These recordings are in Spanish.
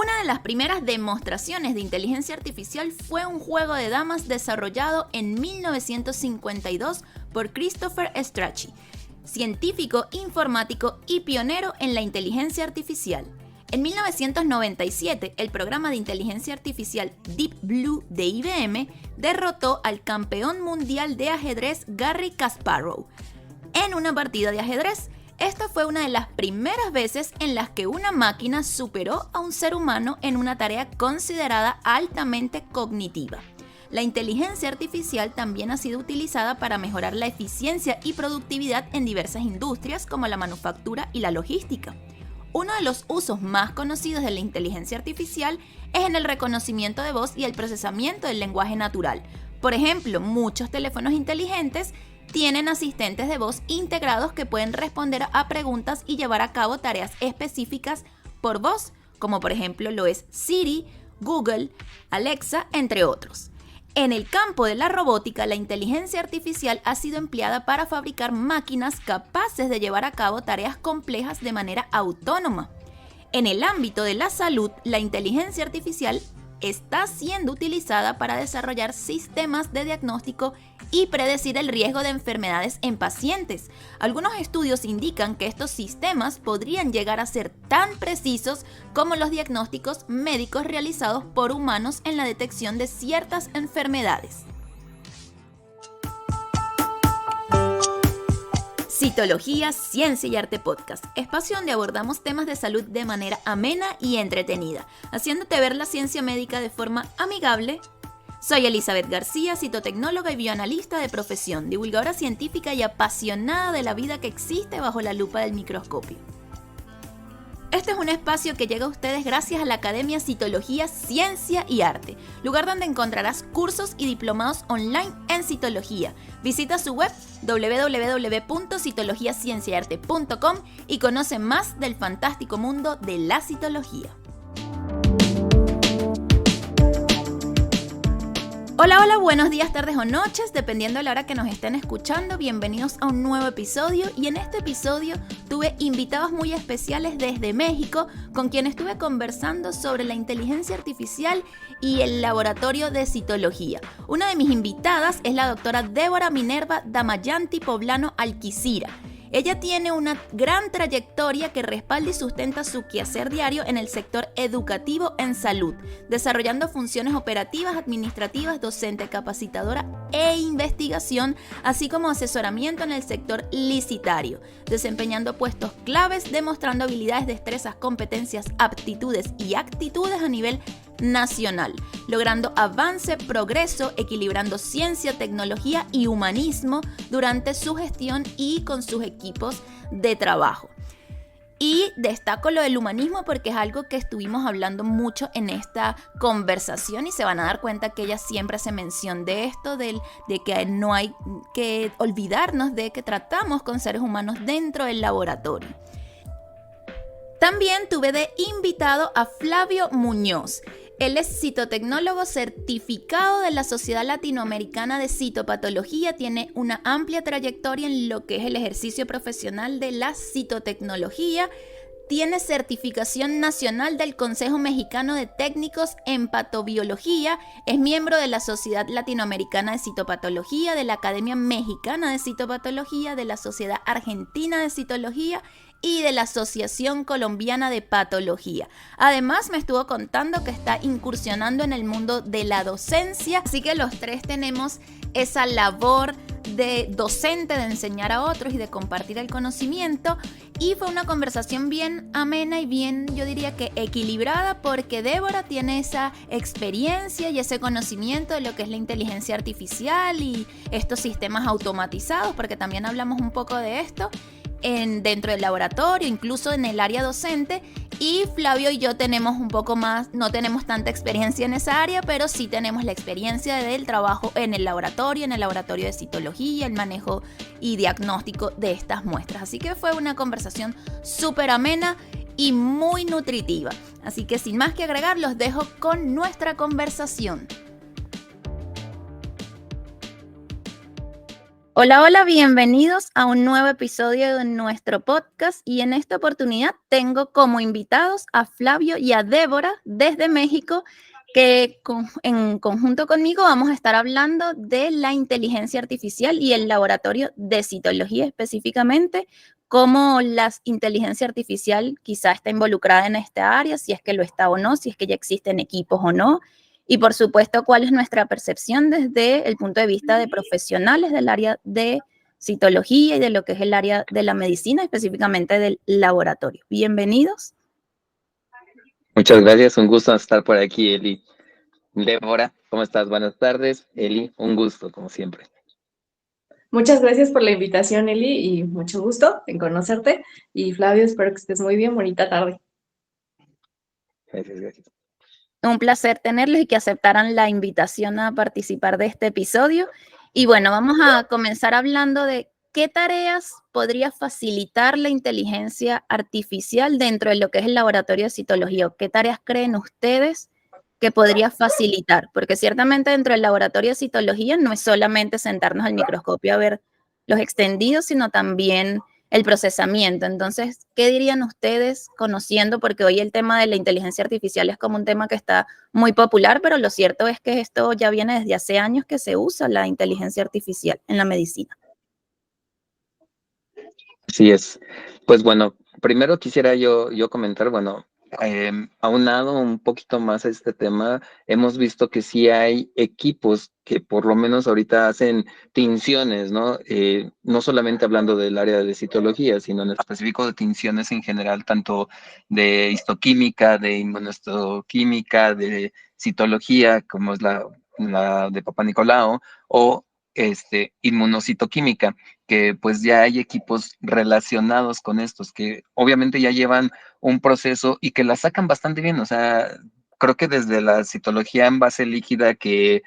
Una de las primeras demostraciones de inteligencia artificial fue un juego de damas desarrollado en 1952 por Christopher Strachey, científico informático y pionero en la inteligencia artificial. En 1997, el programa de inteligencia artificial Deep Blue de IBM derrotó al campeón mundial de ajedrez Garry Kasparov en una partida de ajedrez. Esta fue una de las primeras veces en las que una máquina superó a un ser humano en una tarea considerada altamente cognitiva. La inteligencia artificial también ha sido utilizada para mejorar la eficiencia y productividad en diversas industrias como la manufactura y la logística. Uno de los usos más conocidos de la inteligencia artificial es en el reconocimiento de voz y el procesamiento del lenguaje natural. Por ejemplo, muchos teléfonos inteligentes tienen asistentes de voz integrados que pueden responder a preguntas y llevar a cabo tareas específicas por voz, como por ejemplo lo es Siri, Google, Alexa, entre otros. En el campo de la robótica, la inteligencia artificial ha sido empleada para fabricar máquinas capaces de llevar a cabo tareas complejas de manera autónoma. En el ámbito de la salud, la inteligencia artificial está siendo utilizada para desarrollar sistemas de diagnóstico y predecir el riesgo de enfermedades en pacientes. Algunos estudios indican que estos sistemas podrían llegar a ser tan precisos como los diagnósticos médicos realizados por humanos en la detección de ciertas enfermedades. Citología, Ciencia y Arte Podcast, espacio donde abordamos temas de salud de manera amena y entretenida, haciéndote ver la ciencia médica de forma amigable. Soy Elizabeth García, citotecnóloga y bioanalista de profesión, divulgadora científica y apasionada de la vida que existe bajo la lupa del microscopio. Este es un espacio que llega a ustedes gracias a la Academia Citología, Ciencia y Arte, lugar donde encontrarás cursos y diplomados online en citología. Visita su web www.citologiacienciaarte.com y conoce más del fantástico mundo de la citología. Hola, buenos días, tardes o noches, dependiendo de la hora que nos estén escuchando. Bienvenidos a un nuevo episodio y en este episodio tuve invitados muy especiales desde México con quien estuve conversando sobre la inteligencia artificial y el laboratorio de citología. Una de mis invitadas es la doctora Débora Minerva Damayanti Poblano Alquicira. Ella tiene una gran trayectoria que respalda y sustenta su quehacer diario en el sector educativo en salud, desarrollando funciones operativas, administrativas, docente, capacitadora e investigación, así como asesoramiento en el sector licitario, desempeñando puestos claves, demostrando habilidades, destrezas, competencias, aptitudes y actitudes a nivel nacional, logrando avance, progreso, equilibrando ciencia, tecnología y humanismo durante su gestión y con sus equipos de trabajo. Y destaco lo del humanismo porque es algo que estuvimos hablando mucho en esta conversación y se van a dar cuenta que ella siempre hace mención de esto, de que no hay que olvidarnos de que tratamos con seres humanos dentro del laboratorio. También tuve de invitado a Flavio Muñoz. Él es citotecnólogo certificado de la Sociedad Latinoamericana de Citopatología, tiene una amplia trayectoria en lo que es el ejercicio profesional de la citotecnología, tiene certificación nacional del Consejo Mexicano de Técnicos en Patobiología, es miembro de la Sociedad Latinoamericana de Citopatología, de la Academia Mexicana de Citopatología, de la Sociedad Argentina de Citología y de la Asociación Colombiana de Patología. Además, me estuvo contando que está incursionando en el mundo de la docencia, así que los tres tenemos esa labor de docente, de enseñar a otros y de compartir el conocimiento. Y fue una conversación bien amena y bien, yo diría que equilibrada, porque Débora tiene esa experiencia y ese conocimiento de lo que es la inteligencia artificial y estos sistemas automatizados, porque también hablamos un poco de esto dentro del laboratorio, incluso en el área docente. Y Flavio y yo tenemos un poco más, no tenemos tanta experiencia en esa área, pero sí tenemos la experiencia del trabajo en el laboratorio de citología, el manejo y diagnóstico de estas muestras. Así que fue una conversación súper amena y muy nutritiva. Así que sin más que agregar, los dejo con nuestra conversación. Hola, hola, bienvenidos a un nuevo episodio de nuestro podcast y en esta oportunidad tengo como invitados a Flavio y a Débora desde México que en conjunto conmigo vamos a estar hablando de la inteligencia artificial y el laboratorio de citología específicamente, cómo la inteligencia artificial quizá está involucrada en esta área, si es que lo está o no, si es que ya existen equipos o no, y por supuesto, cuál es nuestra percepción desde el punto de vista de profesionales del área de citología y de lo que es el área de la medicina, específicamente del laboratorio. Bienvenidos. Muchas gracias, un gusto estar por aquí, Eli. Débora, ¿cómo estás? Buenas tardes. Eli, un gusto, como siempre. Muchas gracias por la invitación, Eli, y mucho gusto en conocerte. Y Flavio, espero que estés muy bien. Bonita tarde. Gracias, gracias. Un placer tenerlos y que aceptaran la invitación a participar de este episodio. Y bueno, vamos a comenzar hablando de qué tareas podría facilitar la inteligencia artificial dentro de lo que es el laboratorio de citología. ¿O qué tareas creen ustedes que podría facilitar? Porque ciertamente dentro del laboratorio de citología no es solamente sentarnos al microscopio a ver los extendidos, sino también el procesamiento. Entonces, ¿qué dirían ustedes conociendo? Porque hoy el tema de la inteligencia artificial es como un tema que está muy popular, pero lo cierto es que esto ya viene desde hace años que se usa la inteligencia artificial en la medicina. Así es. Pues bueno, primero quisiera yo comentar, bueno, aunado un poquito más a este tema, hemos visto que sí hay equipos que por lo menos ahorita hacen tinciones, ¿no? No solamente hablando del área de citología, sino en específico de tinciones en general, tanto de histoquímica, de inmunohistoquímica, de citología, como es la de Papa Nicolau, o inmunocitoquímica, que pues ya hay equipos relacionados con estos, que obviamente ya llevan un proceso y que la sacan bastante bien. O sea, creo que desde la citología en base líquida, que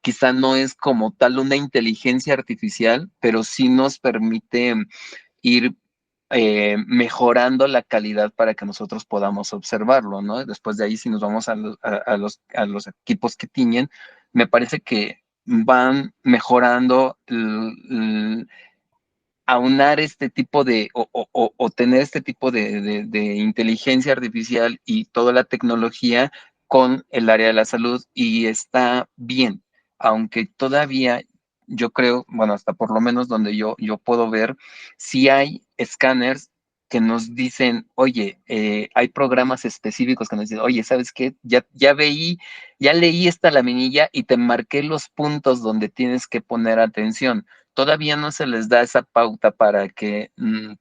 quizá no es como tal una inteligencia artificial, pero sí nos permite ir mejorando la calidad para que nosotros podamos observarlo, ¿no? Después de ahí, si nos vamos a los equipos que tiñen, me parece que van mejorando aunar este tipo de, o tener este tipo de inteligencia artificial y toda la tecnología con el área de la salud, y está bien, aunque todavía yo creo, bueno, hasta por lo menos donde yo puedo ver, si hay escáneres que nos dicen, oye, hay programas específicos que nos dicen, oye, ¿sabes qué? Ya leí esta laminilla y te marqué los puntos donde tienes que poner atención. Todavía no se les da esa pauta para que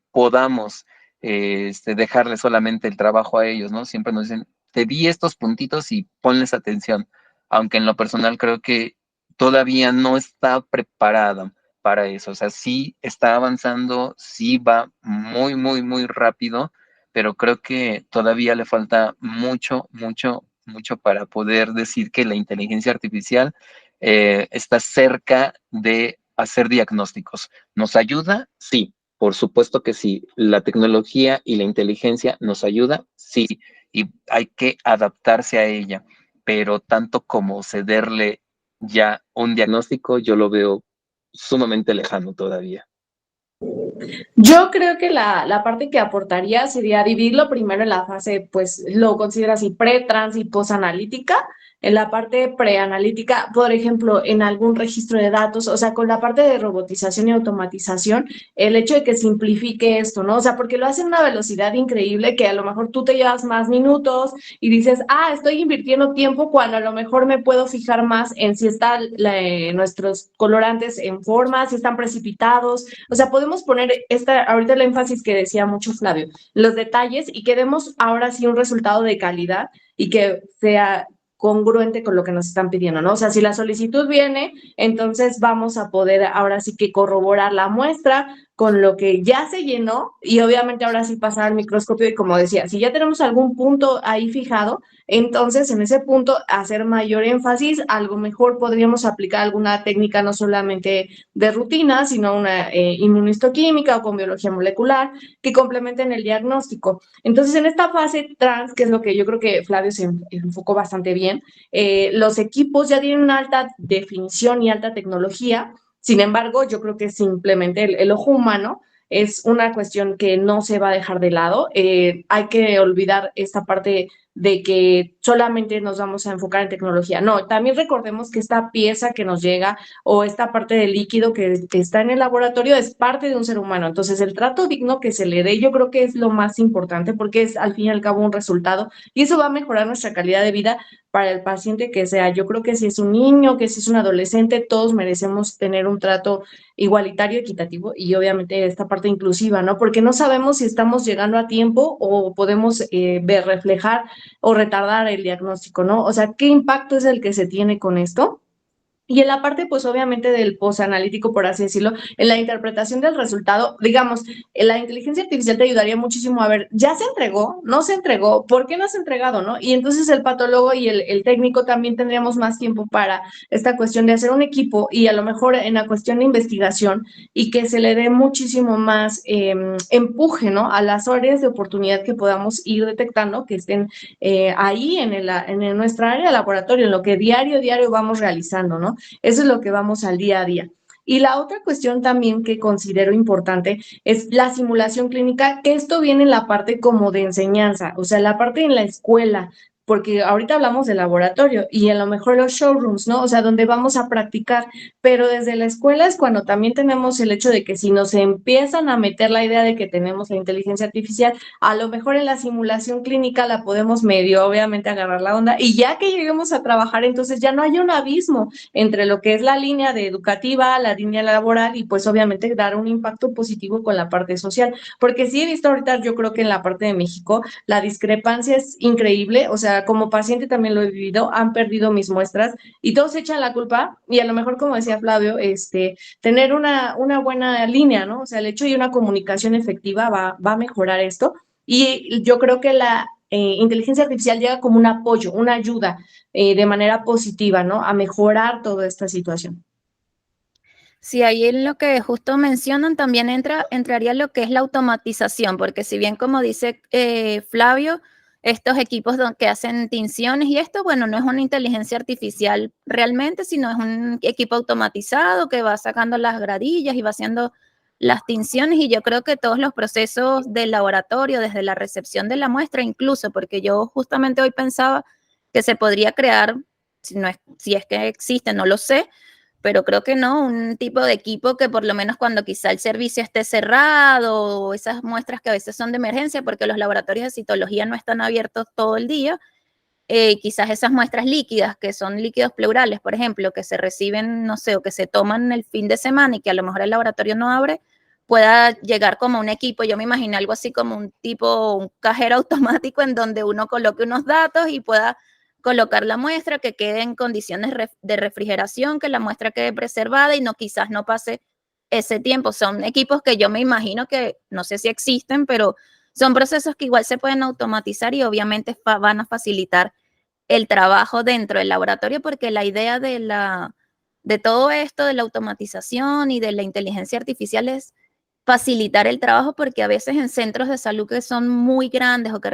podamos dejarle solamente el trabajo a ellos, ¿no? Siempre nos dicen, te di estos puntitos y ponles atención, aunque en lo personal creo que todavía no está preparada para eso. O sea, sí está avanzando, sí va muy, muy, muy rápido, pero creo que todavía le falta mucho, mucho, mucho para poder decir que la inteligencia artificial está cerca de hacer diagnósticos. ¿Nos ayuda? Sí, por supuesto que sí. La tecnología y la inteligencia nos ayuda, sí, y hay que adaptarse a ella, pero tanto como cederle ya un diagnóstico, yo lo veo sumamente lejano todavía. Yo creo que la parte que aportaría sería dividirlo primero en la fase, pues lo considero así, pre, trans y posanalítica. En la parte preanalítica, por ejemplo, en algún registro de datos, o sea, con la parte de robotización y automatización, el hecho de que simplifique esto, ¿no? O sea, porque lo hace a una velocidad increíble que a lo mejor tú te llevas más minutos y dices, ah, estoy invirtiendo tiempo cuando a lo mejor me puedo fijar más en si están nuestros colorantes en forma, si están precipitados. O sea, podemos poner ahorita el énfasis que decía mucho Flavio, los detalles y que demos ahora sí un resultado de calidad y que sea congruente con lo que nos están pidiendo, ¿no? O sea, si la solicitud viene, entonces vamos a poder ahora sí que corroborar la muestra con lo que ya se llenó y obviamente ahora sí pasar al microscopio y como decía, si ya tenemos algún punto ahí fijado, entonces en ese punto hacer mayor énfasis, algo mejor podríamos aplicar alguna técnica no solamente de rutina, sino una inmunistoquímica o con biología molecular que complementen el diagnóstico. Entonces, en esta fase trans, que es lo que yo creo que Flavio se enfocó bastante bien, los equipos ya tienen una alta definición y alta tecnología Sin embargo, yo creo que simplemente el ojo humano es una cuestión que no se va a dejar de lado. Hay que olvidar esta parte de que solamente nos vamos a enfocar en tecnología. No, también recordemos que esta pieza que nos llega o esta parte del líquido que está en el laboratorio es parte de un ser humano. Entonces, el trato digno que se le dé, yo creo que es lo más importante porque es al fin y al cabo un resultado y eso va a mejorar nuestra calidad de vida para el paciente que sea. Yo creo que si es un niño, que si es un adolescente, todos merecemos tener un trato igualitario, equitativo y obviamente esta parte inclusiva, ¿no? Porque no sabemos si estamos llegando a tiempo o podemos ver, reflejar o retardar el diagnóstico, ¿no? O sea, ¿qué impacto es el que se tiene con esto? Y en la parte, pues obviamente del posanalítico, por así decirlo, en la interpretación del resultado, digamos, la inteligencia artificial te ayudaría muchísimo a ver, ¿ya se entregó? ¿No se entregó? ¿Por qué no se ha entregado? ¿No? Y entonces el patólogo y el técnico también tendríamos más tiempo para esta cuestión de hacer un equipo y a lo mejor en la cuestión de investigación y que se le dé muchísimo más empuje, ¿no? A las áreas de oportunidad que podamos ir detectando, que estén ahí en nuestra área de laboratorio, en lo que diario vamos realizando, ¿no? Eso es lo que vamos al día a día. Y la otra cuestión también que considero importante es la simulación clínica, que esto viene en la parte como de enseñanza, o sea, la parte en la escuela, porque ahorita hablamos de laboratorio y a lo mejor los showrooms, ¿no? O sea, donde vamos a practicar, pero desde la escuela es cuando también tenemos el hecho de que si nos empiezan a meter la idea de que tenemos la inteligencia artificial, a lo mejor en la simulación clínica la podemos medio, obviamente, agarrar la onda y ya que lleguemos a trabajar, entonces ya no hay un abismo entre lo que es la línea de educativa, la línea laboral y pues obviamente dar un impacto positivo con la parte social. Porque sí he visto ahorita, yo creo que en la parte de México, la discrepancia es increíble, o sea, como paciente también lo he vivido, han perdido mis muestras y todos echan la culpa y a lo mejor, como decía Flavio, tener una buena línea, ¿no? O sea, el hecho de una comunicación efectiva va a mejorar esto. Y yo creo que la inteligencia artificial llega como un apoyo, una ayuda de manera positiva, ¿no? A mejorar toda esta situación. Sí, ahí en lo que justo mencionan también entraría lo que es la automatización, porque si bien como dice Flavio, estos equipos que hacen tinciones y esto, bueno, no es una inteligencia artificial realmente, sino es un equipo automatizado que va sacando las gradillas y va haciendo las tinciones y yo creo que todos los procesos del laboratorio, desde la recepción de la muestra incluso, porque yo justamente hoy pensaba que se podría crear, si es que existe, no lo sé, pero creo que no, un tipo de equipo que por lo menos cuando quizá el servicio esté cerrado o esas muestras que a veces son de emergencia porque los laboratorios de citología no están abiertos todo el día, quizás esas muestras líquidas, que son líquidos pleurales, por ejemplo, que se reciben, no sé, o que se toman el fin de semana y que a lo mejor el laboratorio no abre, pueda llegar como un equipo, yo me imagino algo así como un tipo, un cajero automático en donde uno coloque unos datos y pueda colocar la muestra, que quede en condiciones de refrigeración, que la muestra quede preservada y no quizás no pase ese tiempo. Son equipos que yo me imagino que no sé si existen, pero son procesos que igual se pueden automatizar y obviamente van a facilitar el trabajo dentro del laboratorio porque la idea de todo esto, de la automatización y de la inteligencia artificial es facilitar el trabajo porque a veces en centros de salud que son muy grandes o que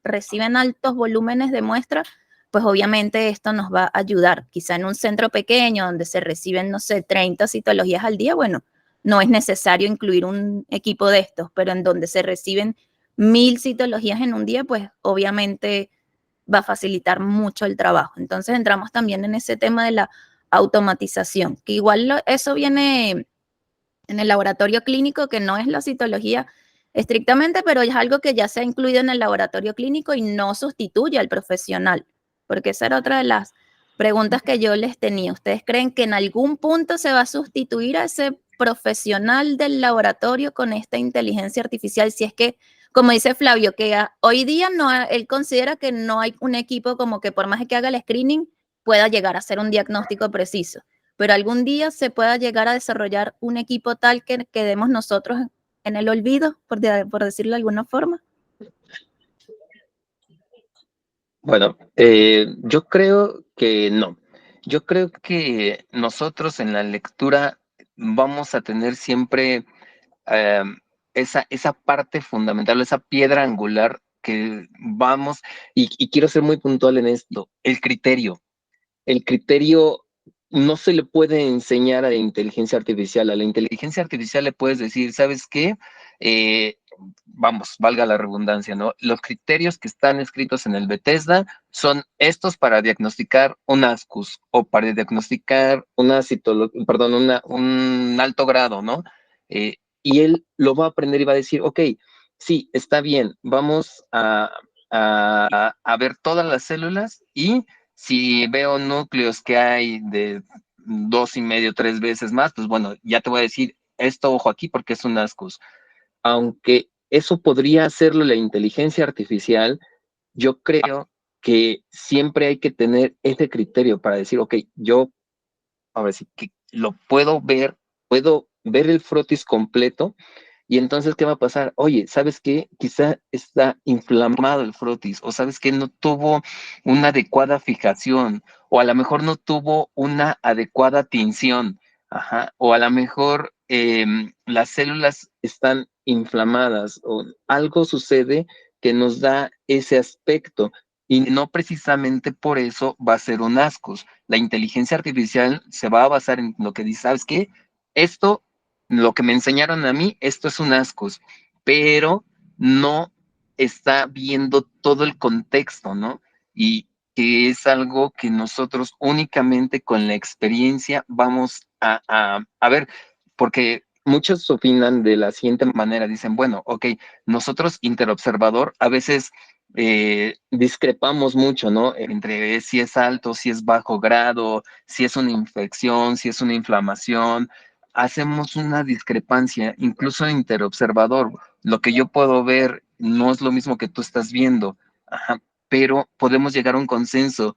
reciben altos volúmenes de muestras, pues obviamente esto nos va a ayudar. Quizá en un centro pequeño donde se reciben, no sé, 30 citologías al día, bueno, no es necesario incluir un equipo de estos, pero en donde se reciben 1000 citologías en un día, pues obviamente va a facilitar mucho el trabajo. Entonces entramos también en ese tema de la automatización, que igual eso viene en el laboratorio clínico, que no es la citología estrictamente, pero es algo que ya se ha incluido en el laboratorio clínico y no sustituye al profesional, porque esa era otra de las preguntas que yo les tenía. ¿Ustedes creen que en algún punto se va a sustituir a ese profesional del laboratorio con esta inteligencia artificial? Si es que, como dice Flavio, que hoy día no, él considera que no hay un equipo como que por más que haga el screening pueda llegar a hacer un diagnóstico preciso, pero algún día se pueda llegar a desarrollar un equipo tal que quedemos nosotros en el olvido, por decirlo de alguna forma. Bueno, yo creo que no. Yo creo que nosotros en la lectura vamos a tener siempre eh, esa parte fundamental, esa piedra angular que vamos, y quiero ser muy puntual en esto, el criterio. El criterio no se le puede enseñar a la inteligencia artificial. A la inteligencia artificial le puedes decir, ¿sabes qué? Vamos, valga la redundancia, ¿no? Los criterios que están escritos en el Bethesda son estos para diagnosticar un ASCUS o para diagnosticar un alto grado, ¿no? Y él lo va a aprender y va a decir, ok, sí, está bien, vamos a ver todas las células y si veo núcleos que hay de 2,5, 3 veces más, pues bueno, ya te voy a decir esto, ojo aquí, porque es un ASCUS. Aunque eso podría hacerlo la inteligencia artificial, yo creo que siempre hay que tener ese criterio para decir, ok, yo ahora sí que lo puedo ver el frotis completo. Y entonces, ¿qué va a pasar? Oye, ¿sabes qué? Quizá está inflamado el frotis, o ¿sabes qué? No tuvo una adecuada fijación, o a lo mejor no tuvo una adecuada tinción, ajá, o a lo mejor las células están inflamadas, o algo sucede que nos da ese aspecto, y no precisamente por eso va a ser un ASCUS. La inteligencia artificial se va a basar en lo que dice, ¿sabes qué? Esto lo que me enseñaron a mí, esto es un ASCUS, pero no está viendo todo el contexto, ¿no? Y que es algo que nosotros únicamente con la experiencia vamos a ver, porque muchos opinan de la siguiente manera, dicen, bueno, ok, nosotros interobservador a veces discrepamos mucho, ¿no? Entre si es alto, si es bajo grado, si es una infección, si es una inflamación, hacemos una discrepancia, incluso interobservador. Lo que yo puedo ver no es lo mismo que tú estás viendo, ajá, pero podemos llegar a un consenso.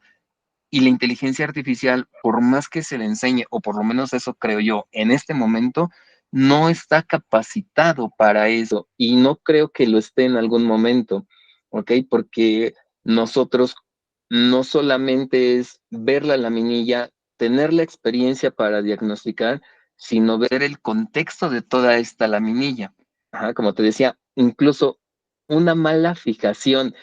Y la inteligencia artificial, por más que se le enseñe, o por lo menos eso creo yo, en este momento, no está capacitado para eso. Y no creo que lo esté en algún momento, ¿ok? Porque nosotros no solamente es ver la laminilla, tener la experiencia para diagnosticar, sino ver el contexto de toda esta laminilla. Ajá, como te decía, incluso una mala fijación,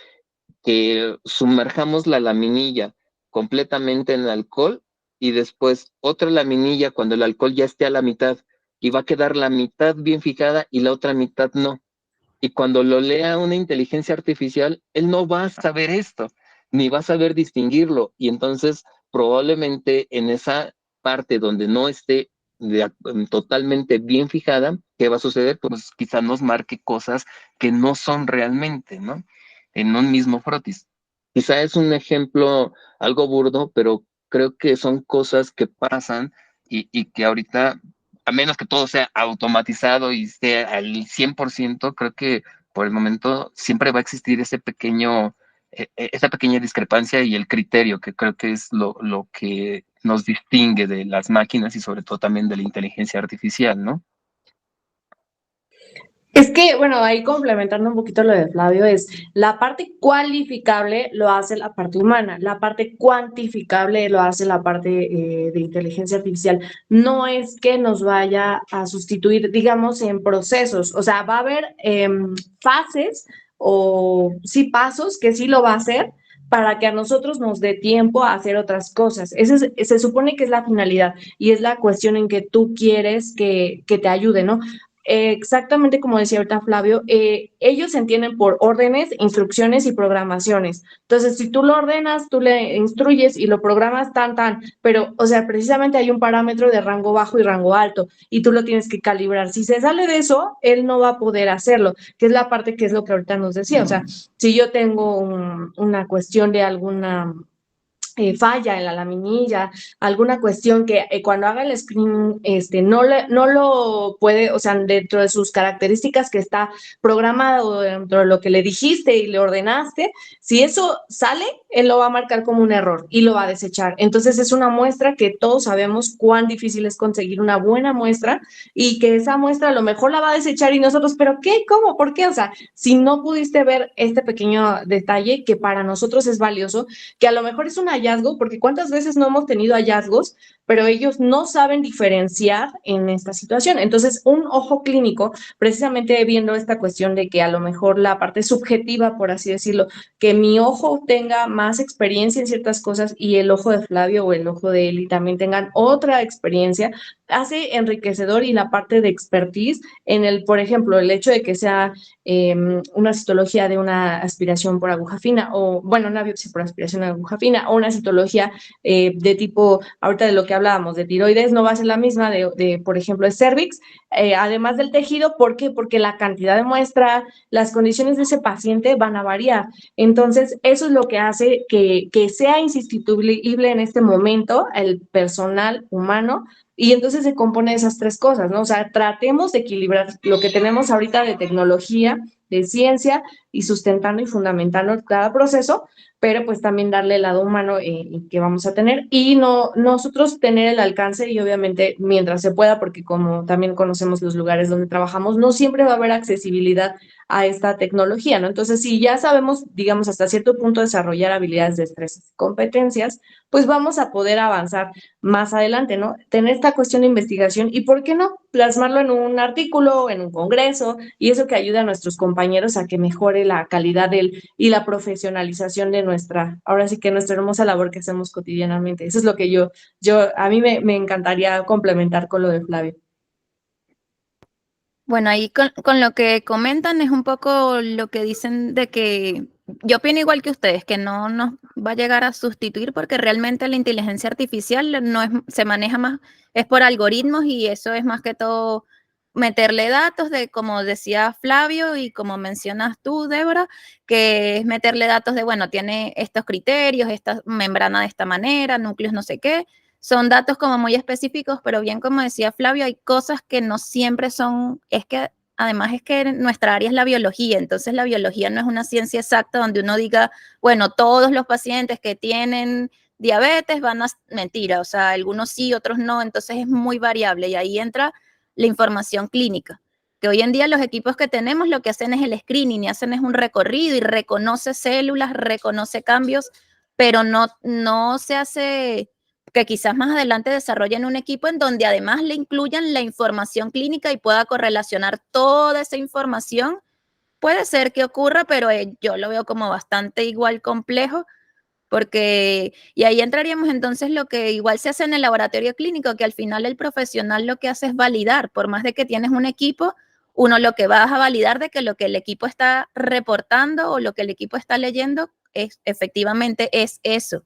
que sumerjamos la laminilla completamente en alcohol y después otra laminilla cuando el alcohol ya esté a la mitad y va a quedar la mitad bien fijada y la otra mitad no. Y cuando lo lea una inteligencia artificial, él no va a saber esto, ni va a saber distinguirlo. Y entonces probablemente en esa parte donde no esté totalmente bien fijada, ¿qué va a suceder? Pues quizá nos marque cosas que no son realmente, ¿no? En un mismo frotis. Quizá es un ejemplo algo burdo, pero creo que son cosas que pasan y que ahorita, a menos que todo sea automatizado y esté al 100%, creo que por el momento siempre va a existir esa pequeña discrepancia y el criterio, que creo que es lo que nos distingue de las máquinas y sobre todo también de la inteligencia artificial, ¿no? Es que, bueno, ahí complementando un poquito lo de Flavio, es la parte cualificable lo hace la parte humana, la parte cuantificable lo hace la parte de inteligencia artificial. No es que nos vaya a sustituir, digamos, en procesos, o sea, va a haber fases o sí pasos que sí lo va a hacer para que a nosotros nos dé tiempo a hacer otras cosas. Se supone que es la finalidad y es la cuestión en que tú quieres que te ayude, ¿no? Exactamente como decía ahorita Flavio, ellos se entienden por órdenes, instrucciones y programaciones. Entonces, si tú lo ordenas, tú le instruyes y lo programas tan, pero, o sea, precisamente hay un parámetro de rango bajo y rango alto y tú lo tienes que calibrar. Si se sale de eso, él no va a poder hacerlo, que es la parte que es lo que ahorita nos decía. O sea, si yo tengo una cuestión de alguna falla en la laminilla, alguna cuestión que cuando haga el screen no lo puede, o sea, dentro de sus características que está programado dentro de lo que le dijiste y le ordenaste, si eso sale, él lo va a marcar como un error y lo va a desechar. Entonces es una muestra que todos sabemos cuán difícil es conseguir una buena muestra y que esa muestra a lo mejor la va a desechar y nosotros, ¿pero qué? ¿Cómo? ¿Por qué? O sea, si no pudiste ver este pequeño detalle que para nosotros es valioso, que a lo mejor es un hallazgo, porque cuántas veces no hemos tenido hallazgos, pero ellos no saben diferenciar en esta situación. Entonces, un ojo clínico, precisamente viendo esta cuestión de que a lo mejor la parte subjetiva, por así decirlo, que mi ojo tenga más experiencia en ciertas cosas y el ojo de Flavio o el ojo de Eli también tengan otra experiencia, hace enriquecedor y la parte de expertise en el, por ejemplo, el hecho de que sea una citología de una aspiración por aguja fina o, bueno, una biopsia por aspiración de aguja fina o una citología de tipo, ahorita de lo que hablábamos, de tiroides, no va a ser la misma por ejemplo, de cervix, además del tejido. ¿Por qué? Porque la cantidad de muestra, las condiciones de ese paciente van a variar. Entonces, eso es lo que hace que sea insustituible en este momento el personal humano. Y entonces se compone de esas tres cosas, ¿no? O sea, tratemos de equilibrar lo que tenemos ahorita de tecnología, de ciencia y sustentando y fundamentando cada proceso, pero pues también darle el lado humano que vamos a tener y no nosotros tener el alcance y obviamente mientras se pueda, porque como también conocemos los lugares donde trabajamos, no siempre va a haber accesibilidad a esta tecnología, ¿no? Entonces, si ya sabemos, digamos, hasta cierto punto desarrollar habilidades, destrezas, competencias, pues vamos a poder avanzar más adelante, ¿no? Tener esta cuestión de investigación y, ¿por qué no? Plasmarlo en un artículo, en un congreso, y eso que ayuda a nuestros compañeros a que mejore la calidad y la profesionalización de ahora sí que nuestra hermosa labor que hacemos cotidianamente. Eso es lo que a mí me encantaría complementar con lo de Flavio. Bueno, ahí con lo que comentan es un poco lo que dicen de que yo opino igual que ustedes, que no nos va a llegar a sustituir porque realmente la inteligencia artificial no es, se maneja más, es por algoritmos y eso es más que todo meterle datos de, como decía Flavio y como mencionas tú, Débora, que es meterle datos de, bueno, tiene estos criterios, esta membrana de esta manera, núcleos no sé qué, son datos como muy específicos, pero bien como decía Flavio, hay cosas que no siempre son, es que además es que nuestra área es la biología, entonces la biología no es una ciencia exacta donde uno diga, bueno, todos los pacientes que tienen diabetes van a, mentira, o sea, algunos sí, otros no, entonces es muy variable y ahí entra la información clínica, que hoy en día los equipos que tenemos lo que hacen es el screening y hacen es un recorrido y reconoce células, reconoce cambios, pero no se hace que quizás más adelante desarrollen un equipo en donde además le incluyan la información clínica y pueda correlacionar toda esa información. Puede ser que ocurra, pero yo lo veo como bastante igual complejo, porque, y ahí entraríamos entonces lo que igual se hace en el laboratorio clínico, que al final el profesional lo que hace es validar, por más de que tienes un equipo, uno lo que va a validar de que lo que el equipo está reportando o lo que el equipo está leyendo es, efectivamente es eso.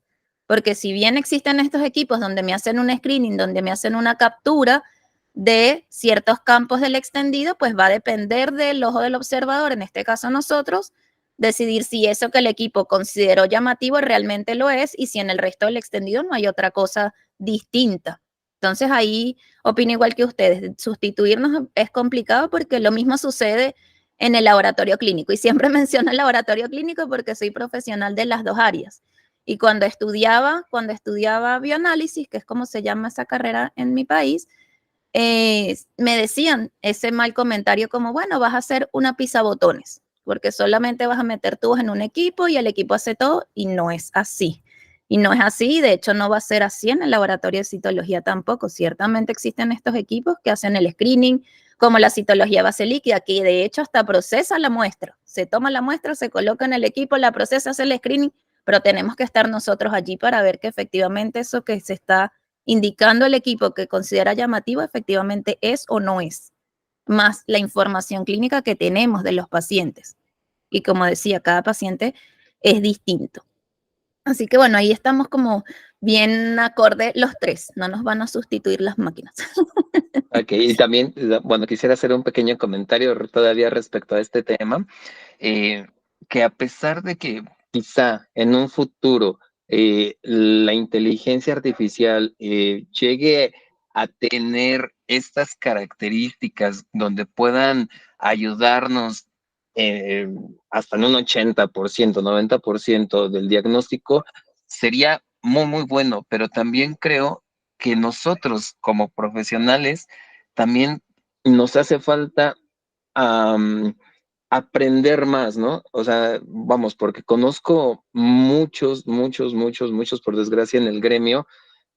Porque si bien existen estos equipos donde me hacen un screening, donde me hacen una captura de ciertos campos del extendido, pues va a depender del ojo del observador, en este caso nosotros, decidir si eso que el equipo consideró llamativo realmente lo es y si en el resto del extendido no hay otra cosa distinta. Entonces ahí opino igual que ustedes, sustituirnos es complicado porque lo mismo sucede en el laboratorio clínico y siempre menciono el laboratorio clínico porque soy profesional de las dos áreas. Y cuando estudiaba bioanálisis, que es como se llama esa carrera en mi país, me decían ese mal comentario como, bueno, vas a hacer una pisabotones, porque solamente vas a meter tubos en un equipo y el equipo hace todo, y no es así. Y no es así, de hecho no va a ser así en el laboratorio de citología tampoco. Ciertamente existen estos equipos que hacen el screening, como la citología base líquida, que de hecho hasta procesa la muestra. Se toma la muestra, se coloca en el equipo, la procesa, hace el screening, pero tenemos que estar nosotros allí para ver que efectivamente eso que se está indicando el equipo que considera llamativo efectivamente es o no es, más la información clínica que tenemos de los pacientes. Y como decía, cada paciente es distinto. Así que bueno, ahí estamos como bien acorde los tres, no nos van a sustituir las máquinas. Ok, y también, bueno, quisiera hacer un pequeño comentario todavía respecto a este tema, que a pesar de que quizá en un futuro la inteligencia artificial llegue a tener estas características donde puedan ayudarnos hasta en un 80%, 90% del diagnóstico, sería muy, muy bueno, pero también creo que nosotros como profesionales también nos hace falta aprender más, ¿no? O sea, vamos, porque conozco muchos, por desgracia, en el gremio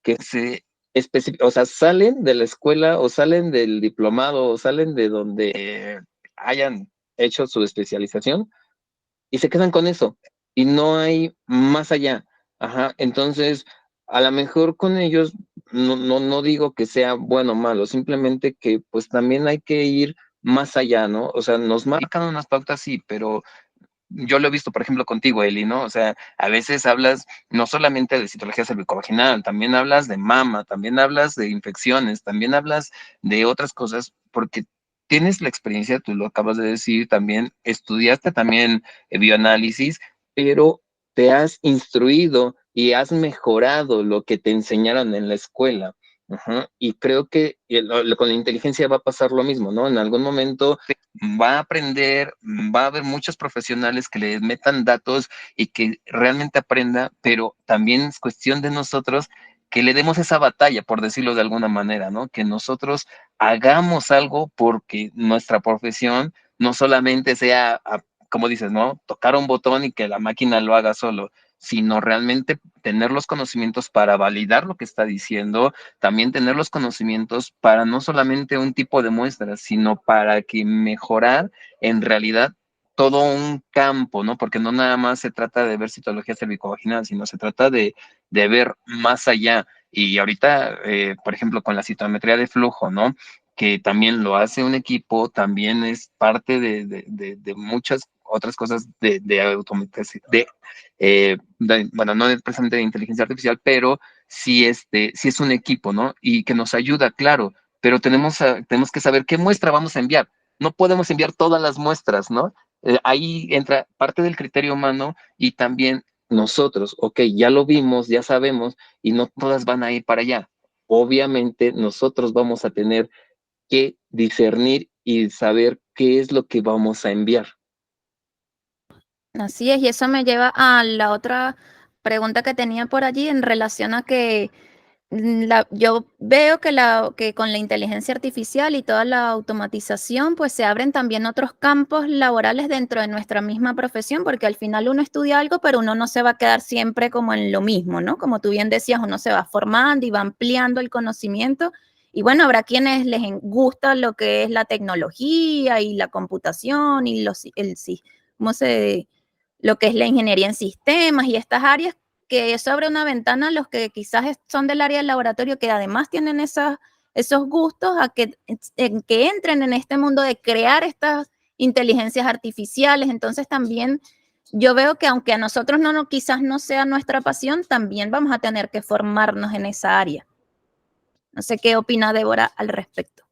que se o sea, salen de la escuela o salen del diplomado o salen de donde hayan hecho su especialización y se quedan con eso y no hay más allá. Ajá, entonces a lo mejor con ellos no digo que sea bueno o malo, simplemente que pues también hay que ir más allá, ¿no? O sea, nos marcan unas pautas, sí, pero yo lo he visto, por ejemplo, contigo, Eli, ¿no? O sea, a veces hablas no solamente de citología cervicovaginal, también hablas de mama, también hablas de infecciones, también hablas de otras cosas, porque tienes la experiencia, tú lo acabas de decir, también estudiaste también bioanálisis, pero te has instruido y has mejorado lo que te enseñaron en la escuela. Ajá. Y creo que con la inteligencia va a pasar lo mismo, ¿no? En algún momento va a aprender, va a haber muchos profesionales que le metan datos y que realmente aprenda, pero también es cuestión de nosotros que le demos esa batalla, por decirlo de alguna manera, ¿no? Que nosotros hagamos algo porque nuestra profesión no solamente sea, como dices, ¿no? Tocar un botón y que la máquina lo haga solo, sino realmente tener los conocimientos para validar lo que está diciendo, también tener los conocimientos para no solamente un tipo de muestras, sino para que mejorar en realidad todo un campo, ¿no? Porque no nada más se trata de ver citología cervicovaginal, sino se trata de ver más allá. Y ahorita, por ejemplo, con la citometría de flujo, ¿no? Que también lo hace un equipo, también es parte de muchas otras cosas de automatización, bueno, no precisamente de inteligencia artificial, pero sí es un equipo, ¿no? Y que nos ayuda, claro, pero tenemos que saber qué muestra vamos a enviar. No podemos enviar todas las muestras, ¿no? Ahí entra parte del criterio humano y también nosotros, ok, ya lo vimos, ya sabemos, y no todas van a ir para allá. Obviamente nosotros vamos a tener que discernir y saber qué es lo que vamos a enviar. Así es, y eso me lleva a la otra pregunta que tenía por allí en relación a que yo veo que, que con la inteligencia artificial y toda la automatización, pues se abren también otros campos laborales dentro de nuestra misma profesión, porque al final uno estudia algo, pero uno no se va a quedar siempre como en lo mismo, ¿no? Como tú bien decías, uno se va formando y va ampliando el conocimiento. Y bueno, habrá quienes gusta lo que es la tecnología y la computación y ¿cómo se, lo que es la ingeniería en sistemas y estas áreas, que eso abre una ventana a los que quizás son del área del laboratorio, que además tienen esos gustos, a que entren en este mundo de crear estas inteligencias artificiales. Entonces también yo veo que aunque a nosotros quizás no sea nuestra pasión, también vamos a tener que formarnos en esa área. No sé qué opina Débora al respecto.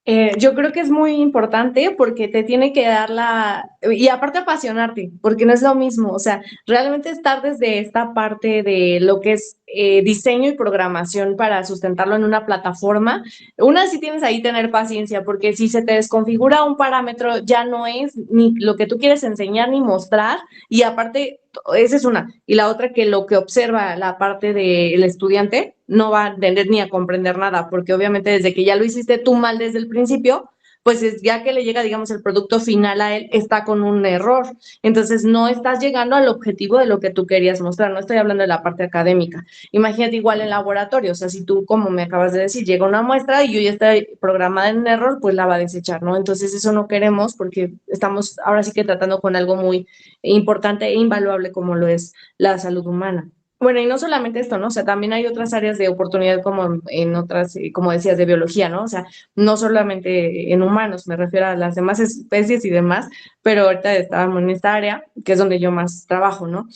Yo creo que es muy importante porque te tiene que dar y aparte apasionarte, porque no es lo mismo, o sea, realmente estar desde esta parte de lo que es diseño y programación para sustentarlo en una plataforma, una sí tienes ahí tener paciencia, porque si se te desconfigura un parámetro ya no es ni lo que tú quieres enseñar ni mostrar, y aparte, esa es una, y la otra que lo que observa la parte del estudiante no va a entender ni a comprender nada, porque obviamente desde que ya lo hiciste tú mal desde el principio, pues ya que le llega, digamos, el producto final a él, está con un error. Entonces, no estás llegando al objetivo de lo que tú querías mostrar. No estoy hablando de la parte académica. Imagínate igual en laboratorio, o sea, si tú, como me acabas de decir, llega una muestra y yo ya estoy programada en un error, pues la va a desechar, ¿no? Entonces, eso no queremos porque estamos ahora sí que tratando con algo muy importante e invaluable como lo es la salud humana. Bueno, y no solamente esto, ¿no? O sea, también hay otras áreas de oportunidad como en otras, como decías, de biología, ¿no? O sea, no solamente en humanos, me refiero a las demás especies y demás, pero ahorita estábamos en esta área, que es donde yo más trabajo, ¿no?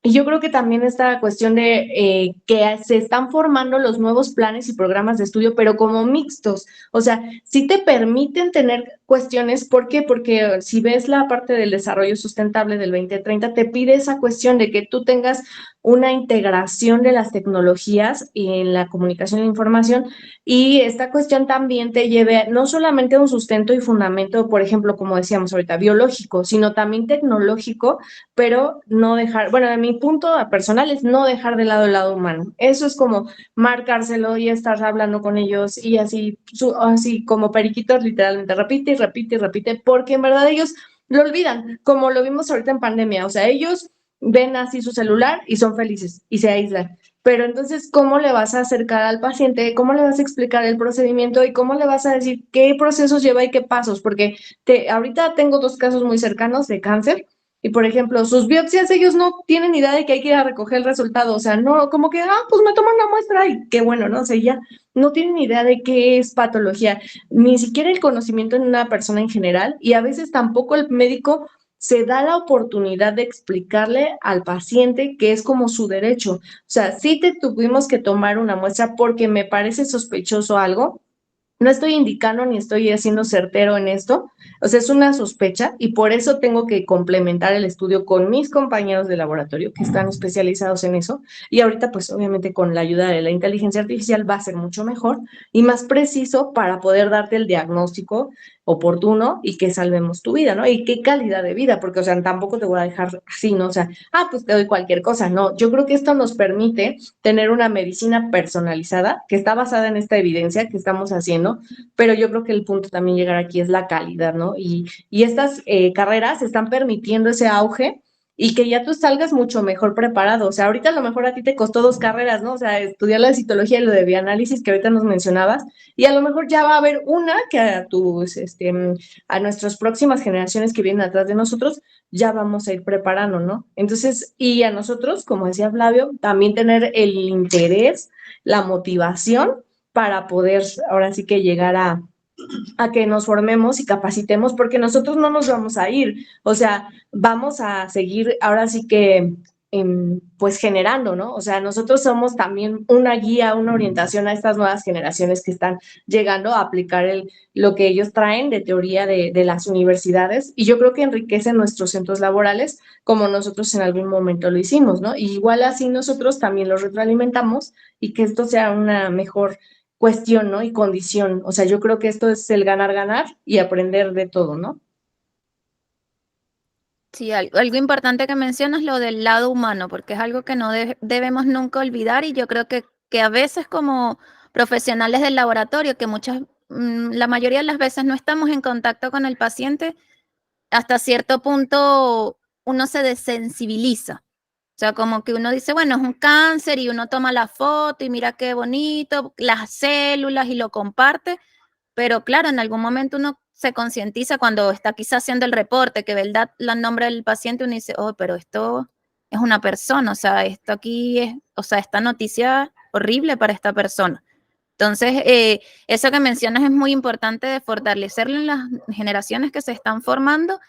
Y yo creo que también esta cuestión de que se están formando los nuevos planes y programas de estudio, pero como mixtos. O sea, sí te permiten tener cuestiones. ¿Por qué? Porque si ves la parte del desarrollo sustentable del 2030, te pide esa cuestión de que tú tengas una integración de las tecnologías en la comunicación e información, y esta cuestión también te lleve no solamente a un sustento y fundamento, por ejemplo, como decíamos ahorita, biológico, sino también tecnológico, pero no dejar, bueno, de mi punto personal es no dejar de lado el lado humano. Eso es como marcárselo y estar hablando con ellos y así como periquitos, literalmente repite y repite y repite, porque en verdad ellos lo olvidan, como lo vimos ahorita en pandemia. O sea, ellos ven así su celular y son felices y se aíslan. Pero entonces, ¿cómo le vas a acercar al paciente? ¿Cómo le vas a explicar el procedimiento? ¿Y cómo le vas a decir qué procesos lleva y qué pasos? Porque ahorita tengo 2 casos muy cercanos de cáncer y, por ejemplo, sus biopsias, ellos no tienen idea de que hay que ir a recoger el resultado. O sea, no, como que, pues me toman una muestra y qué bueno, ¿no? O sea, ya no tienen idea de qué es patología, ni siquiera el conocimiento en una persona en general, y a veces tampoco el médico se da la oportunidad de explicarle al paciente que es como su derecho. O sea, sí te tuvimos que tomar una muestra porque me parece sospechoso algo, no estoy indicando ni estoy haciendo certero en esto, o sea, es una sospecha y por eso tengo que complementar el estudio con mis compañeros de laboratorio que están especializados en eso y ahorita pues obviamente con la ayuda de la inteligencia artificial va a ser mucho mejor y más preciso para poder darte el diagnóstico oportuno y que salvemos tu vida, ¿no? Y qué calidad de vida, porque o sea, tampoco te voy a dejar así, ¿no? O sea, pues te doy cualquier cosa, no, yo creo que esto nos permite tener una medicina personalizada que está basada en esta evidencia que estamos haciendo, pero yo creo que el punto también llegar aquí es la calidad, ¿no? Y estas carreras están permitiendo ese auge y que ya tú salgas mucho mejor preparado. O sea, ahorita a lo mejor a ti te costó 2 carreras, ¿no? O sea, estudiar la citología y lo de bioanálisis que ahorita nos mencionabas, y a lo mejor ya va a haber una que a nuestras próximas generaciones que vienen atrás de nosotros ya vamos a ir preparando, ¿no? Entonces, y a nosotros, como decía Flavio, también tener el interés, la motivación para poder ahora sí que llegar a que nos formemos y capacitemos, porque nosotros no nos vamos a ir, o sea, vamos a seguir ahora sí que pues generando, ¿no? O sea, nosotros somos también una guía, una orientación a estas nuevas generaciones que están llegando a aplicar lo que ellos traen de teoría de las universidades y yo creo que enriquecen nuestros centros laborales como nosotros en algún momento lo hicimos, ¿no? Y igual así nosotros también los retroalimentamos y que esto sea una mejor cuestión, ¿no? Y condición. O sea, yo creo que esto es el ganar-ganar y aprender de todo, ¿no? Sí, algo importante que mencionas, lo del lado humano, porque es algo que no debemos nunca olvidar y yo creo que a veces como profesionales del laboratorio, que la mayoría de las veces no estamos en contacto con el paciente, hasta cierto punto uno se desensibiliza. O sea, como que uno dice, bueno, es un cáncer y uno toma la foto y mira qué bonito, las células y lo comparte, pero claro, en algún momento uno se concientiza cuando está quizás haciendo el reporte, que ve el nombre del paciente, uno dice, oh, pero esto es una persona, o sea, esto aquí es, o sea, esta noticia horrible para esta persona. Entonces, eso que mencionas es muy importante de fortalecerlo en las generaciones que se están formando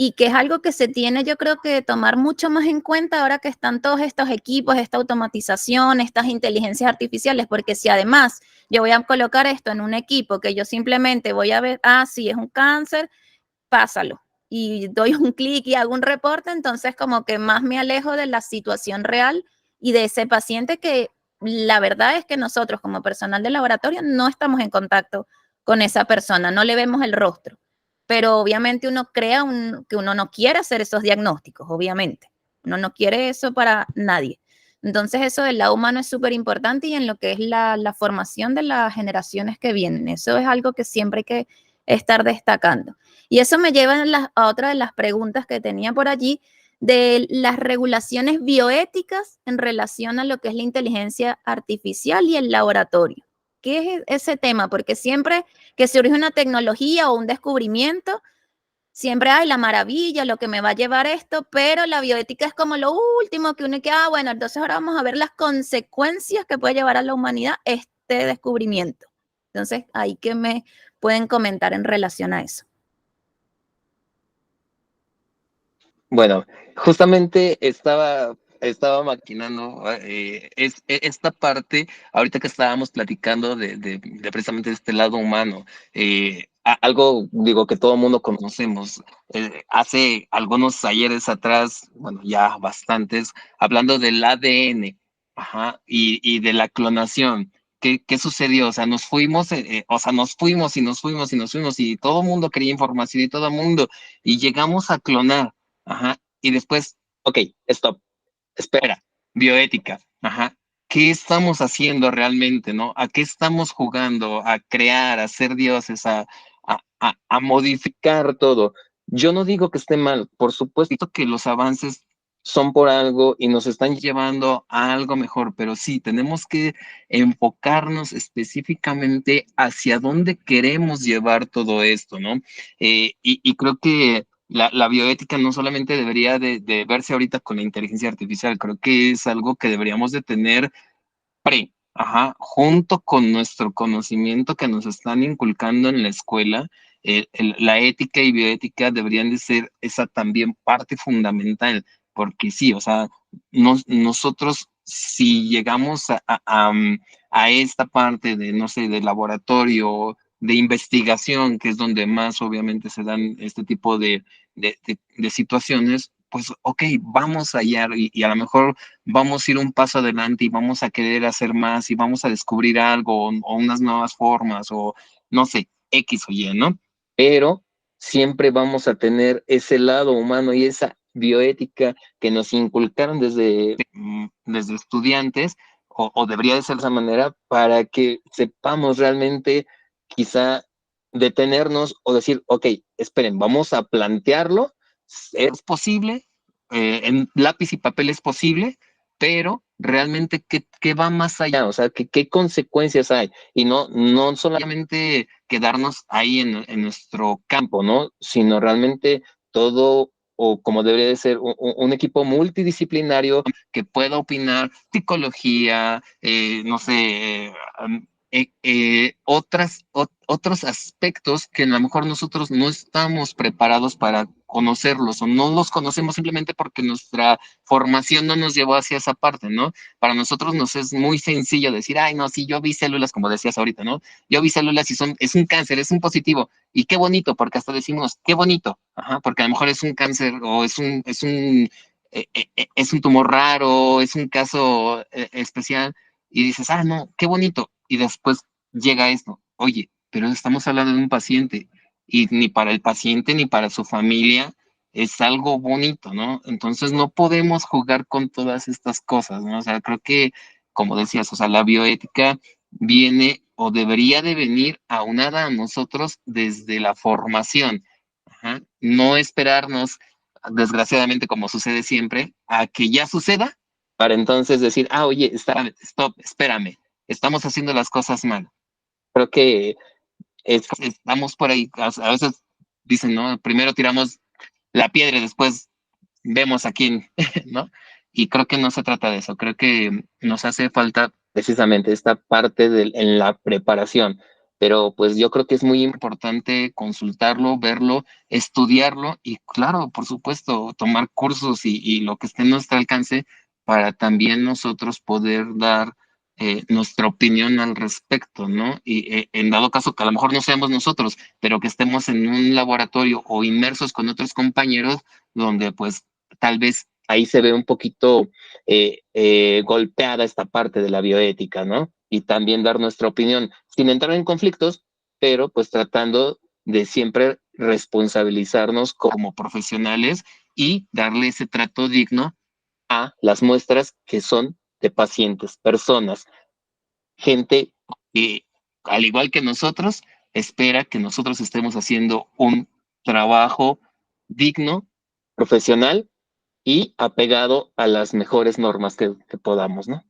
y que es algo que se tiene, yo creo que tomar mucho más en cuenta ahora que están todos estos equipos, esta automatización, estas inteligencias artificiales, porque si además yo voy a colocar esto en un equipo que yo simplemente voy a ver, sí, es un cáncer, pásalo, y doy un clic y hago un reporte, entonces como que más me alejo de la situación real y de ese paciente que la verdad es que nosotros como personal de laboratorio no estamos en contacto con esa persona, no le vemos el rostro, pero obviamente uno crea que uno no quiere hacer esos diagnósticos, obviamente, uno no quiere eso para nadie. Entonces eso del lado humano es súper importante y en lo que es la formación de las generaciones que vienen, eso es algo que siempre hay que estar destacando. Y eso me lleva a otra de las preguntas que tenía por allí, de las regulaciones bioéticas en relación a lo que es la inteligencia artificial y el laboratorio. ¿Qué es ese tema? Porque siempre que surge una tecnología o un descubrimiento, siempre hay la maravilla, lo que me va a llevar esto, pero la bioética es como lo último que uno que, bueno, entonces ahora vamos a ver las consecuencias que puede llevar a la humanidad este descubrimiento. Entonces, ahí que me pueden comentar en relación a eso. Bueno, justamente estaba maquinando esta parte, ahorita que estábamos platicando de precisamente este lado humano, algo digo que todo el mundo conocemos, hace algunos ayeres atrás, bueno, ya bastantes, hablando del ADN, ajá, y de la clonación. ¿Qué sucedió? O sea, nos fuimos, o sea, nos fuimos y nos fuimos y nos fuimos y todo el mundo quería información y todo el mundo, y llegamos a clonar. Ajá. Y después, ok, stop, espera, bioética, ajá. ¿Qué estamos haciendo realmente, no? ¿A qué estamos jugando? A crear, a ser dioses, a modificar todo. Yo no digo que esté mal, por supuesto que los avances son por algo y nos están llevando a algo mejor, pero sí, tenemos que enfocarnos específicamente hacia dónde queremos llevar todo esto, ¿no? Y creo que la bioética no solamente debería de verse ahorita con la inteligencia artificial, creo que es algo que deberíamos de tener junto con nuestro conocimiento que nos están inculcando en la escuela. La ética y bioética deberían de ser esa también parte fundamental, porque sí, o sea, nosotros si llegamos a esta parte de, no sé, de laboratorio, de investigación, que es donde más obviamente se dan este tipo de situaciones, pues ok, vamos a hallar y a lo mejor vamos a ir un paso adelante y vamos a querer hacer más y vamos a descubrir algo o unas nuevas formas o no sé, X o Y, ¿no? Pero siempre vamos a tener ese lado humano y esa bioética que nos inculcaron desde estudiantes, o debería de ser de esa manera, para que sepamos realmente quizá detenernos o decir, ok, esperen, vamos a plantearlo, es posible, en lápiz y papel es posible, pero realmente qué va más allá, o sea, qué consecuencias hay, y no solamente quedarnos ahí en nuestro campo, ¿no? Sino realmente todo, o como debería de ser, un equipo multidisciplinario que pueda opinar psicología, no sé, otros aspectos que a lo mejor nosotros no estamos preparados para conocerlos o no los conocemos simplemente porque nuestra formación no nos llevó hacia esa parte, ¿no? Para nosotros nos es muy sencillo decir, ay, no, sí, yo vi células, como decías ahorita, ¿no? Yo vi células y es un cáncer, es un positivo. Y qué bonito, porque hasta decimos, qué bonito, porque a lo mejor es un cáncer o es un tumor raro, es un caso especial, y dices, ah, no, qué bonito. Y después llega esto, oye, pero estamos hablando de un paciente, y ni para el paciente ni para su familia es algo bonito, ¿no? Entonces no podemos jugar con todas estas cosas, ¿no? O sea, creo que, como decías, o sea, la bioética viene o debería de venir aunada a nosotros desde la formación. No esperarnos, desgraciadamente, como sucede siempre, a que ya suceda para entonces decir, ah, oye, stop, espérame, estamos haciendo las cosas mal. Creo que estamos por ahí, a veces dicen, ¿no? Primero tiramos la piedra y después vemos a quién, ¿no? Y creo que no se trata de eso, creo que nos hace falta precisamente esta parte en la preparación, pero pues yo creo que es muy importante consultarlo, verlo, estudiarlo y claro, por supuesto, tomar cursos y lo que esté en nuestro alcance para también nosotros poder dar nuestra opinión al respecto, ¿no? Y en dado caso que a lo mejor no seamos nosotros, pero que estemos en un laboratorio o inmersos con otros compañeros, donde pues tal vez ahí se ve un poquito golpeada esta parte de la bioética, ¿no? Y también dar nuestra opinión, sin entrar en conflictos, pero pues tratando de siempre responsabilizarnos como profesionales y darle ese trato digno a las muestras que son de pacientes, personas, gente que, al igual que nosotros, espera que nosotros estemos haciendo un trabajo digno, profesional y apegado a las mejores normas que podamos, ¿no?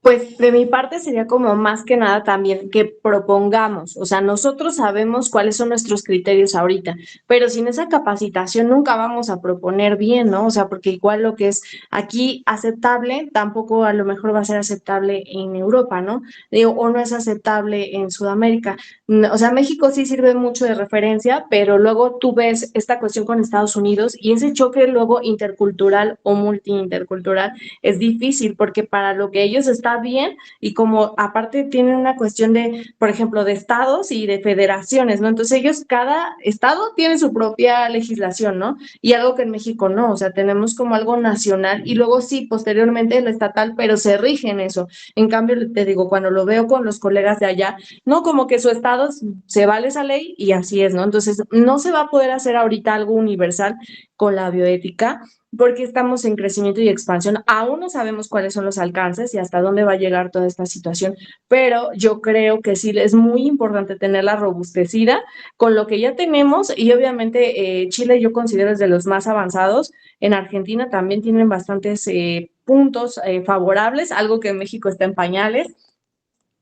Pues de mi parte sería como más que nada también que propongamos, o sea, nosotros sabemos cuáles son nuestros criterios ahorita, pero sin esa capacitación nunca vamos a proponer bien, ¿no? O sea, porque igual lo que es aquí aceptable, tampoco a lo mejor va a ser aceptable en Europa, ¿no? Digo, o no es aceptable en Sudamérica. O sea, México sí sirve mucho de referencia, pero luego tú ves esta cuestión con Estados Unidos y ese choque luego intercultural o multiintercultural es difícil porque para lo que ellos está bien y como aparte tienen una cuestión de, por ejemplo, de estados y de federaciones, ¿no? Entonces ellos, cada estado tiene su propia legislación, ¿no? Y algo que en México no, o sea, tenemos como algo nacional y luego sí, posteriormente lo estatal, pero se rige en eso. En cambio, te digo, cuando lo veo con los colegas de allá, no como que su estado se vale esa ley y así es, ¿no? Entonces, no se va a poder hacer ahorita algo universal con la bioética porque estamos en crecimiento y expansión. Aún no sabemos cuáles son los alcances y hasta dónde va a llegar toda esta situación, pero yo creo que sí es muy importante tenerla robustecida con lo que ya tenemos y obviamente Chile yo considero es de los más avanzados. En Argentina también tienen bastantes puntos favorables, algo que en México está en pañales.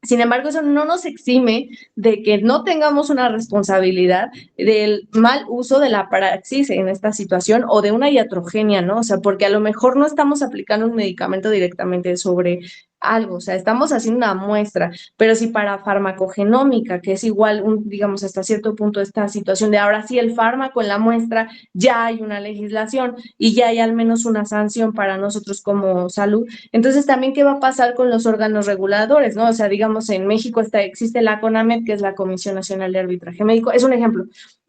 Sin embargo, eso no nos exime de que no tengamos una responsabilidad del mal uso de la praxis en esta situación o de una iatrogenia, ¿no? O sea, porque a lo mejor no estamos aplicando un medicamento directamente sobre algo, o sea, estamos haciendo una muestra, pero si para farmacogenómica, que es igual, digamos, hasta cierto punto esta situación de ahora sí el fármaco en la muestra, ya hay una legislación y ya hay al menos una sanción para nosotros como salud. Entonces, también, ¿qué va a pasar con los órganos reguladores, no? O sea, digamos, en México existe la CONAMED, que es la Comisión Nacional de Arbitraje Médico, es un ejemplo,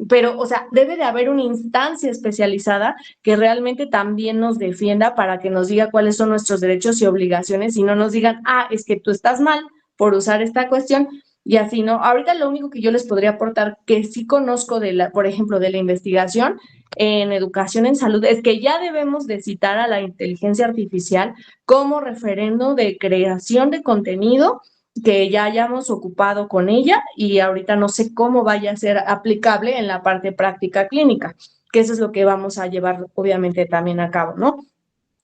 pero, o sea, debe de haber una instancia especializada que realmente también nos defienda para que nos diga cuáles son nuestros derechos y obligaciones y no nos digan, es que tú estás mal por usar esta cuestión y así, ¿no? Ahorita lo único que yo les podría aportar que sí conozco por ejemplo, de la investigación en educación en salud es que ya debemos de citar a la inteligencia artificial como referendo de creación de contenido que ya hayamos ocupado con ella y ahorita no sé cómo vaya a ser aplicable en la parte práctica clínica, que eso es lo que vamos a llevar obviamente también a cabo, ¿no?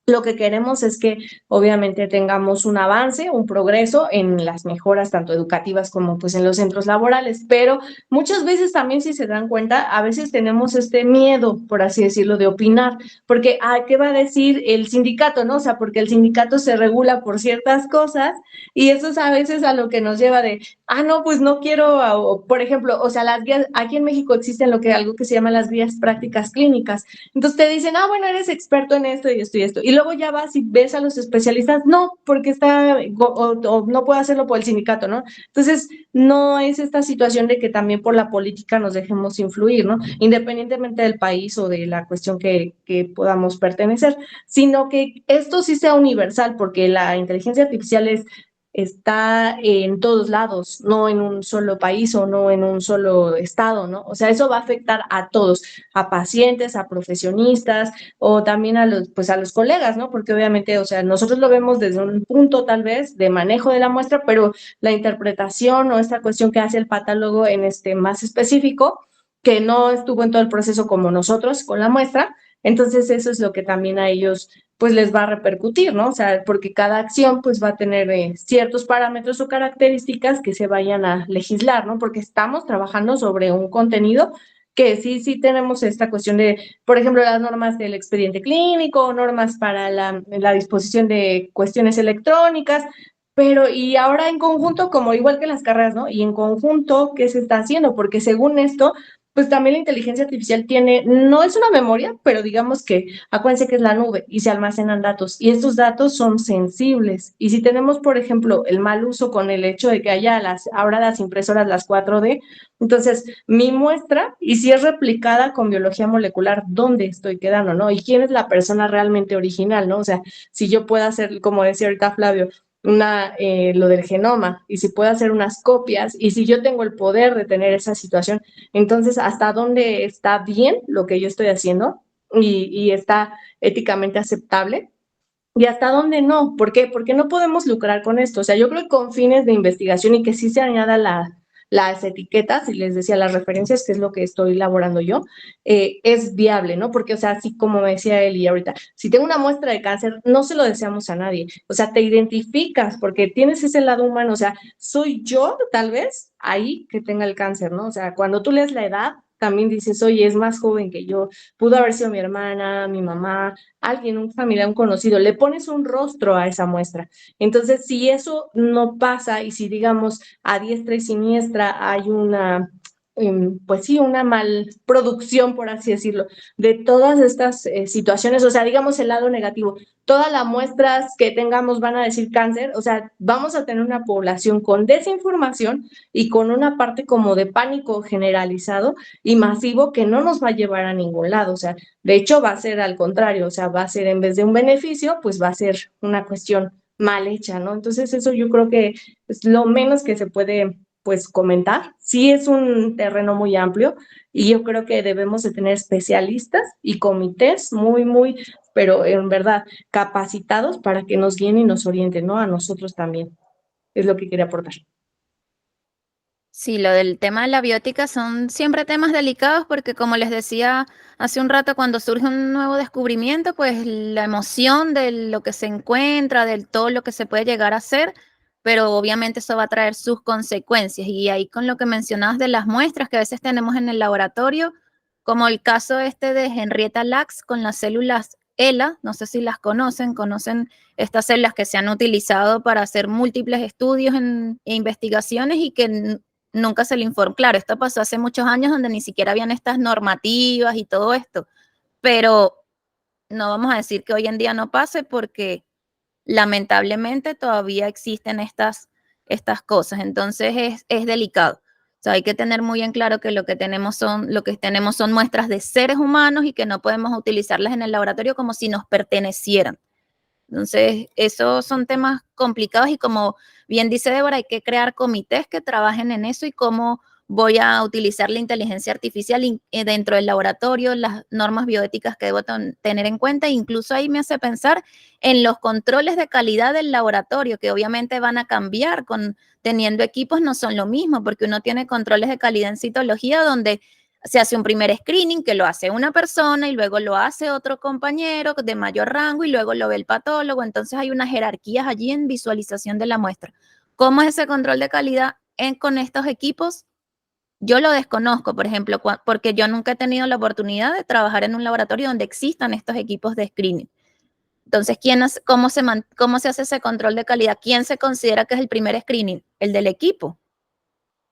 Lo que queremos es que obviamente tengamos un avance, un progreso en las mejoras tanto educativas como pues en los centros laborales, pero muchas veces también si se dan cuenta, a veces tenemos este miedo, por así decirlo, de opinar, porque ¿qué va a decir el sindicato, no? O sea, porque el sindicato se regula por ciertas cosas y eso es a veces a lo que nos lleva de, no, pues no quiero, por ejemplo, o sea, las guías, aquí en México existen algo que se llama las guías prácticas clínicas. Entonces te dicen, bueno, eres experto en esto y esto y esto. Y luego ya vas y ves a los especialistas, no, porque o no puede hacerlo por el sindicato, ¿no? Entonces, no es esta situación de que también por la política nos dejemos influir, ¿no? Independientemente del país o de la cuestión que podamos pertenecer, sino que esto sí sea universal, porque la inteligencia artificial está en todos lados, no en un solo país o no en un solo estado, ¿no? O sea, eso va a afectar a todos, a pacientes, a profesionistas o también pues a los colegas, ¿no? Porque obviamente, o sea, nosotros lo vemos desde un punto tal vez de manejo de la muestra, pero la interpretación o esta cuestión que hace el patólogo en más específico, que no estuvo en todo el proceso como nosotros con la muestra, entonces eso es lo que también a ellos pues les va a repercutir, ¿no? O sea, porque cada acción pues va a tener ciertos parámetros o características que se vayan a legislar, ¿no? Porque estamos trabajando sobre un contenido que sí tenemos esta cuestión de, por ejemplo, las normas del expediente clínico, normas para la disposición de cuestiones electrónicas, pero y ahora en conjunto, como igual que las carreras, ¿no? Y en conjunto, ¿qué se está haciendo? Porque según esto, pues también la inteligencia artificial tiene, no es una memoria, pero digamos que acuérdense que es la nube y se almacenan datos y estos datos son sensibles. Y si tenemos, por ejemplo, el mal uso con el hecho de que haya ahora las impresoras, las 4D, entonces mi muestra, y si es replicada con biología molecular, ¿dónde estoy quedando, no? ¿Y quién es la persona realmente original, no? O sea, si yo puedo hacer, como decía ahorita Flavio, lo del genoma, y si puedo hacer unas copias, y si yo tengo el poder de tener esa situación, entonces, ¿hasta dónde está bien lo que yo estoy haciendo y está éticamente aceptable? ¿Y hasta dónde no? ¿Por qué? Porque no podemos lucrar con esto. O sea, yo creo que con fines de investigación y que sí se añada las etiquetas, y les decía las referencias, que es lo que estoy elaborando yo, es viable, ¿no? Porque, o sea, así como me decía él y ahorita, si tengo una muestra de cáncer, no se lo deseamos a nadie. O sea, te identificas porque tienes ese lado humano. O sea, soy yo, tal vez, ahí que tenga el cáncer, ¿no? O sea, cuando tú lees la edad, también dices, oye, es más joven que yo, pudo haber sido mi hermana, mi mamá, alguien, un familiar, un conocido, le pones un rostro a esa muestra. Entonces, si eso no pasa y si, digamos, a diestra y siniestra hay pues sí, una mal producción, por así decirlo, de todas estas situaciones, o sea, digamos el lado negativo, todas las muestras que tengamos van a decir cáncer, o sea, vamos a tener una población con desinformación y con una parte como de pánico generalizado y masivo que no nos va a llevar a ningún lado, o sea, de hecho va a ser al contrario, o sea, va a ser en vez de un beneficio, pues va a ser una cuestión mal hecha, ¿no? Entonces eso yo creo que es lo menos que se puede pues comentar. Sí es un terreno muy amplio y yo creo que debemos de tener especialistas y comités muy, pero en verdad capacitados para que nos guíen y nos orienten, ¿no? A nosotros también. Es lo que quería aportar. Sí, lo del tema de la biótica son siempre temas delicados porque como les decía hace un rato, cuando surge un nuevo descubrimiento, pues la emoción de lo que se encuentra, de todo lo que se puede llegar a hacer, pero obviamente eso va a traer sus consecuencias. Y ahí con lo que mencionabas de las muestras que a veces tenemos en el laboratorio, como el caso este de Henrietta Lacks con las células ELA, no sé si las conocen estas células que se han utilizado para hacer múltiples estudios e investigaciones y que nunca se le informó. Claro, esto pasó hace muchos años donde ni siquiera habían estas normativas y todo esto, pero no vamos a decir que hoy en día no pase porque lamentablemente todavía existen estas cosas, entonces es delicado. O sea, hay que tener muy en claro que lo que tenemos son muestras de seres humanos y que no podemos utilizarlas en el laboratorio como si nos pertenecieran. Entonces, esos son temas complicados y como bien dice Débora, hay que crear comités que trabajen en eso y cómo voy a utilizar la inteligencia artificial dentro del laboratorio, las normas bioéticas que debo tener en cuenta. Incluso ahí me hace pensar en los controles de calidad del laboratorio, que obviamente van a cambiar teniendo equipos, no son lo mismo, porque uno tiene controles de calidad en citología donde se hace un primer screening que lo hace una persona y luego lo hace otro compañero de mayor rango y luego lo ve el patólogo. Entonces hay unas jerarquías allí en visualización de la muestra. ¿Cómo es ese control de calidad con estos equipos? Yo lo desconozco, por ejemplo, porque yo nunca he tenido la oportunidad de trabajar en un laboratorio donde existan estos equipos de screening. Entonces, ¿cómo se hace ese control de calidad? ¿Quién se considera que es el primer screening? ¿El del equipo?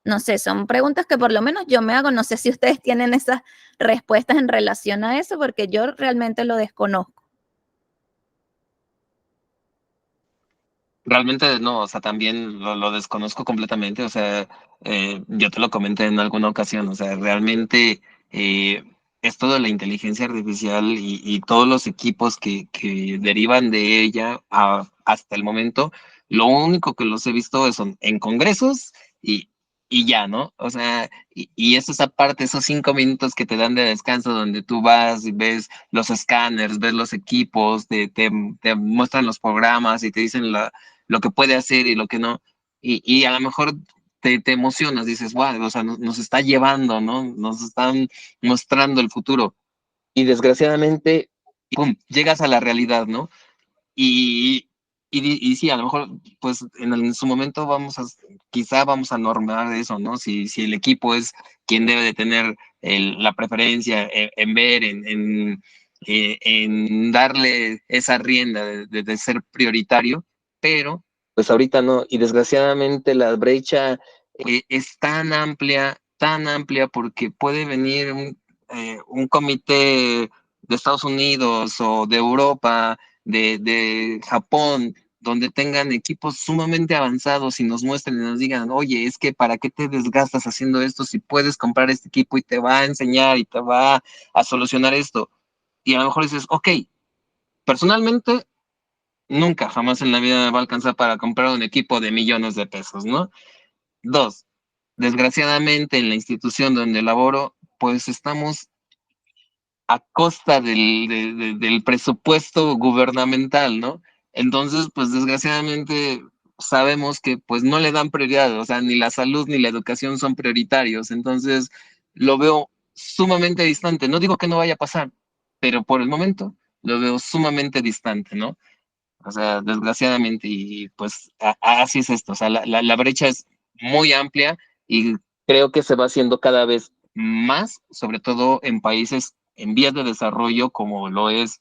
No sé, son preguntas que por lo menos yo me hago. No sé si ustedes tienen esas respuestas en relación a eso, porque yo realmente lo desconozco. Realmente no, o sea, también lo desconozco completamente, o sea, yo te lo comenté en alguna ocasión, o sea, realmente eh, esto de la inteligencia artificial y todos los equipos que derivan de ella hasta el momento, lo único que los he visto son en congresos y ya, ¿no? O sea, y es esa parte, esos 5 minutos que te dan de descanso donde tú vas y ves los escáneres, ves los equipos, te muestran los programas y te dicen lo que puede hacer y lo que no. Y a lo mejor te emocionas, dices, wow, o sea, nos está llevando, ¿no? Nos están mostrando el futuro. Y desgraciadamente, pum, llegas a la realidad, ¿no? Y, y sí, a lo mejor, pues en su momento quizá vamos a normar eso, ¿no? Si el equipo es quien debe de tener la preferencia en ver, en darle esa rienda de ser prioritario, pero pues ahorita no, y desgraciadamente la brecha es tan amplia porque puede venir un comité de Estados Unidos o de Europa, de Japón, donde tengan equipos sumamente avanzados y nos muestren y nos digan, oye, es que ¿para qué te desgastas haciendo esto si puedes comprar este equipo y te va a enseñar y te va a solucionar esto? Y a lo mejor dices, ok, personalmente nunca, jamás en la vida me va a alcanzar para comprar un equipo de millones de pesos, ¿no? Dos, desgraciadamente en la institución donde laboro, pues estamos a costa del presupuesto gubernamental, ¿no? Entonces, pues desgraciadamente sabemos que pues no le dan prioridad, o sea, ni la salud ni la educación son prioritarios, entonces lo veo sumamente distante. No digo que no vaya a pasar, pero por el momento lo veo sumamente distante, ¿no? O sea, desgraciadamente, y pues así es esto, o sea, la brecha es muy amplia y creo que se va haciendo cada vez más, sobre todo en países en vías de desarrollo como lo es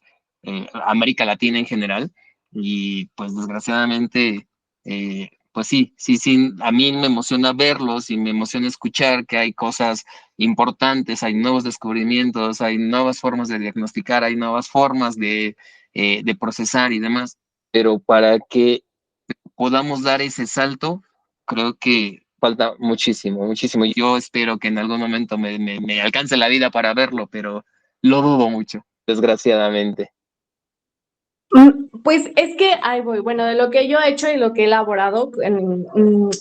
América Latina en general. Y pues desgraciadamente, pues sí, a mí me emociona verlos y me emociona escuchar que hay cosas importantes, hay nuevos descubrimientos, hay nuevas formas de diagnosticar, hay nuevas formas de procesar y demás, pero para que podamos dar ese salto, creo que falta muchísimo, muchísimo. Yo espero que en algún momento me alcance la vida para verlo, pero lo dudo mucho, desgraciadamente. Pues es que ahí voy. Bueno, de lo que yo he hecho y lo que he elaborado,